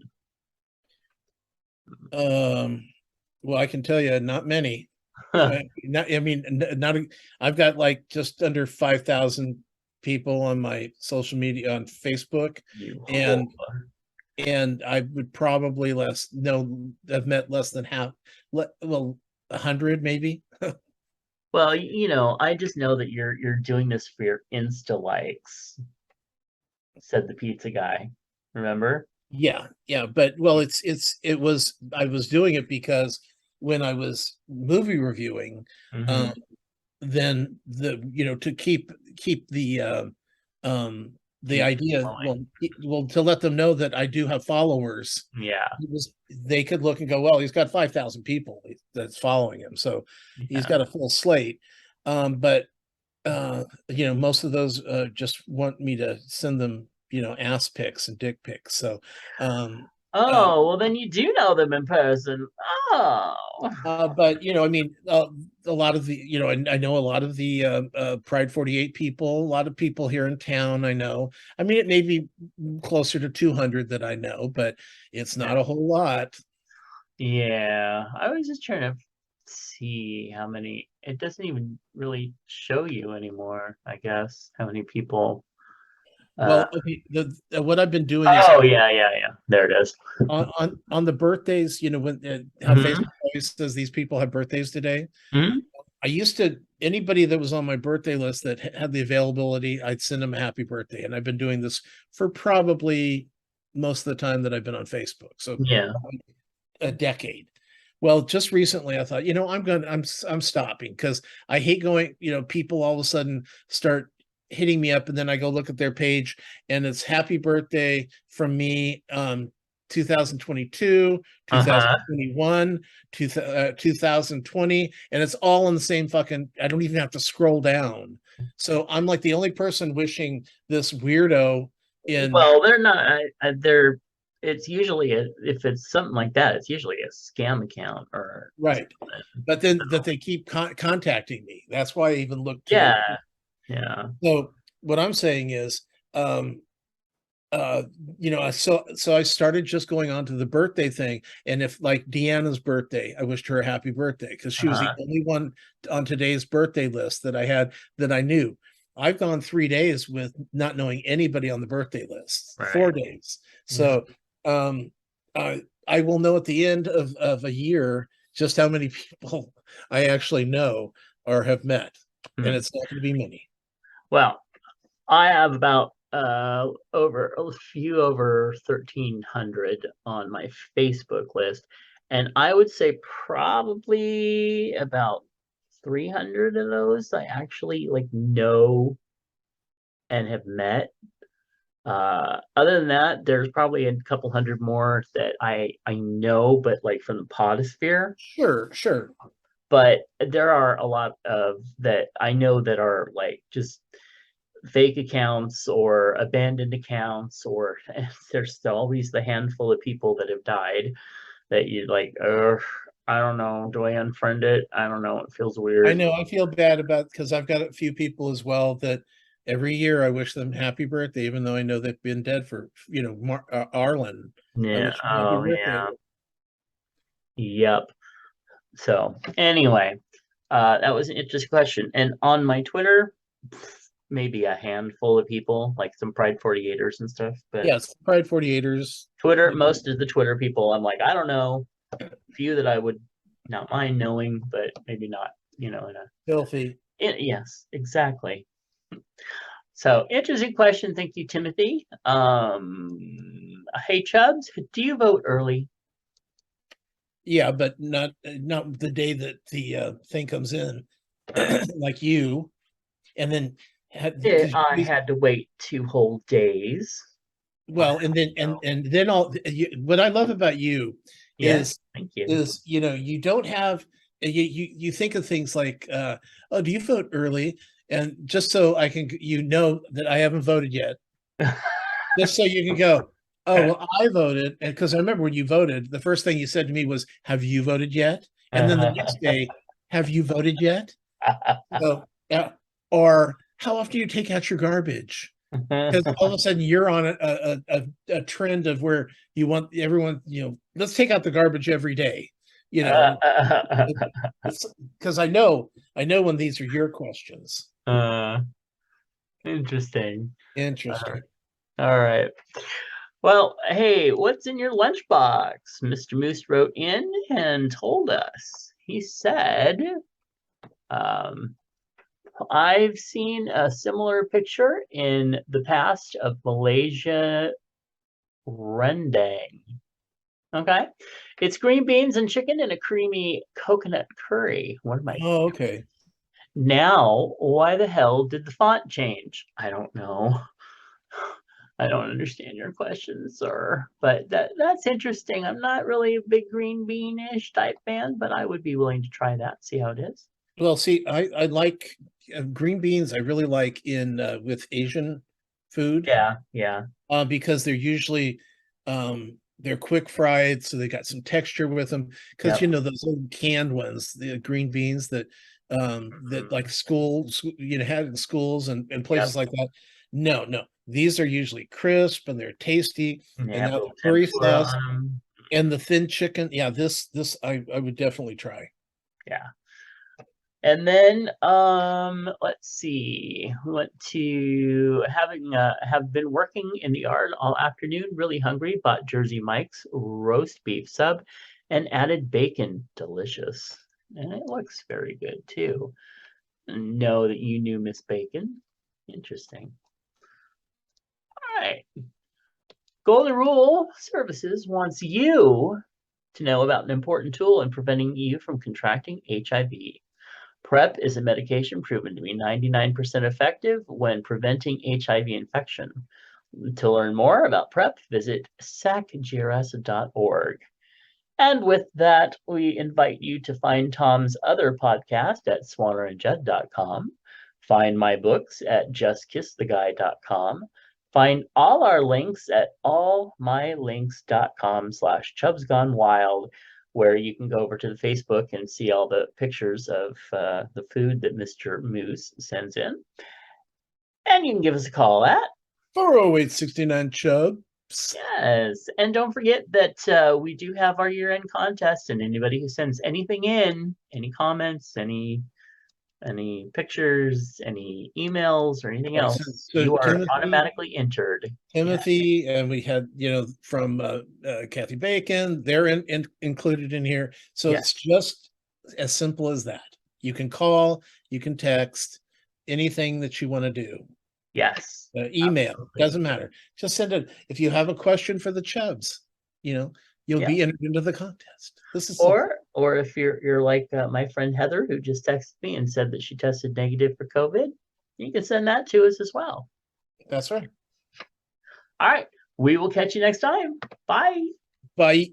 Well, I can tell you, not many. Not, I mean, not. I've got like just under 5,000 people on my social media on Facebook,
You
and
whore.
I would probably less no, I've met less than half. Well, 100 maybe.
Well, I just know that you're doing this for your Insta likes, said the pizza guy. Remember?
Yeah, yeah, but well, it was, I was doing it because when I was movie reviewing,
Mm-hmm.
um, then to keep the
Juices
idea,
flowing.
to let them know that I do have followers.
Yeah.
They could look and go, well, he's got 5,000 people that's following him, so he's
Yeah.
got a full slate. But most of those just want me to send them, ass pics and dick pics. So um uh
Oh, well, then you do know them in person. Oh.
but I mean, a lot of the, I know a lot of the Pride 48 people, a lot of people here in town. I know. I mean, it may be closer to 200 that I know, but it's
Yeah.
not a whole lot.
Yeah, I was just trying to see how many. It doesn't even really show you anymore, I guess, how many people. Uh,
Well, okay, the what I've been doing is
oh, yeah, yeah, yeah. There it is.
on the birthdays, when how Facebook
Mm-hmm.
always says these people have birthdays today.
Hmm.
I used to, anybody that was on my birthday list that had the availability, I'd send them a happy birthday. And I've been doing this for probably most of the time that I've been on Facebook. So
Yeah.
a decade. Well, just recently I thought, I'm stopping because I hate going, people all of a sudden start hitting me up, and then I go look at their page and it's happy birthday from me, 2022,
Uh-huh.
2021, 2020, and it's all in the same fucking, I don't even have to scroll down. So I'm like the only person wishing this weirdo in.
Well, they're not. They're. It's usually if it's something like that, it's usually a scam account or
Right,
something.
but then that they keep contacting me. That's why I even look to their.
Yeah. Yeah.
So what I'm saying is, um, uh, so I started just going on to the birthday thing, and if like Deanna's birthday, I wished her a happy birthday because she was the
Uh-huh.
only one on today's birthday list that I had that I knew. I've gone 3 days with not knowing anybody on the birthday list,
Right.
4 days.
Yeah.
So um, I will know at the end of a year just how many people I actually know or have met, and
Hmm.
it's not going to be many.
Well, I have about over a few over 1,300 on my Facebook list, and I would say probably about 300 of those I actually like know and have met. Other than that, there's probably a couple hundred more that I know, but like from the podosphere.
Sure, sure.
But there are a lot of that I know that are like just fake accounts or abandoned accounts, or there's always the handful of people that have died that you like, I don't know, do I unfriend it? I don't know, it feels
I
weird.
know I feel bad about, because I've got a few people as well that every year I wish them happy birthday, even though I know they've been dead for, Arlen. I
Yeah.
wish him happy
Oh
birthday.
yeah. Yep. So anyway, that was an interesting question. And on my Twitter, maybe a handful of people, like some Pride 48ers and stuff. But
Yes, Pride 48ers.
Twitter, most of the Twitter people, I'm like, I don't know. few that I would not mind knowing, but maybe not, in
Filthy.
yes, exactly. So interesting question. Thank you, Timothy. Hey Chubs, do you vote early?
Yeah, but not the day that the thing comes in, like you, and then
I had to wait 2 whole days.
well, and then
So,
what I love about you
yes,
is
thank you.
you don't have you think of things like oh, do you vote early? And just so I can that I haven't voted yet, just so you can go, oh well, I voted, and because I remember when you voted, the first thing you said to me was, "Have you voted yet?" And then the next day, "Have you voted yet?" So yeah, or how often do you take out your garbage? Because all of a sudden you're on a trend of where you want everyone, let's take out the garbage every day. You know, it's because I know when these are your questions.
uh, interesting. Uh,
Interesting.
all right. Well, hey, what's in your lunchbox? Mr. Moose wrote in and told us. He said, um, I've seen a similar picture in the past of Malaysia rendang. Okay. It's green beans and chicken and a creamy coconut curry. What am I?
Oh, okay.
Now, why the hell did the font change? I don't know. I don't understand your question, sir. But that's interesting. I'm not really a big green bean-ish type fan, but I would be willing to try that, see how it is.
Well, see, I like green beans. I really like in with Asian food
Yeah, yeah,
because they're quick fried, so they got some texture with them. Because
yep.
those old canned ones, the green beans that like schools had in schools and
Yep.
places like that. No, no, these are usually crisp and they're tasty,
And they
and
have a
now the
little
curry
tempura
sauce
on them.
and the thin chicken. Yeah, this I would definitely try.
Yeah. And then let's see. We went to having have been working in the yard all afternoon, really hungry, bought Jersey Mike's roast beef sub and added bacon. Delicious. And it looks very good too. Know that you knew Miss Bacon. Interesting. All right. Golden Rule Services wants you to know about an important tool in preventing you from contracting HIV. PrEP is a medication proven to be 99% effective when preventing HIV infection. To learn more about PrEP, visit sacgrs.org. And with that, we invite you to find Tom's other podcast at swannerandjudd.com. Find my books at justkisstheguy.com. Find all our links at allmylinks.com/chubsgonewild, where you can go over to the Facebook and see all the pictures of the food that Mr. Moose sends in. And you can give us a call at
408-69 Chubs.
yes. And don't forget that we do have our year-end contest, and anybody who sends anything in, any comments, any pictures, any emails, or anything
Right. So,
else,
so
you are
Timothy,
automatically entered. Yeah.
Timothy, and we had, from Kathy Bacon, they're included in here. So
Yeah.
it's just as simple as that. You can call, you can text, anything that you want to do.
Yes.
Email,
Absolutely.
doesn't matter. Just send it. If you have a question for the Chubs, you'll
Yeah.
be entered into the contest. This is simple.
Or if you're like my friend Heather, who just texted me and said that she tested negative for COVID, you can send that to us as well.
That's right.
All right. We will catch you next time. Bye.
Bye.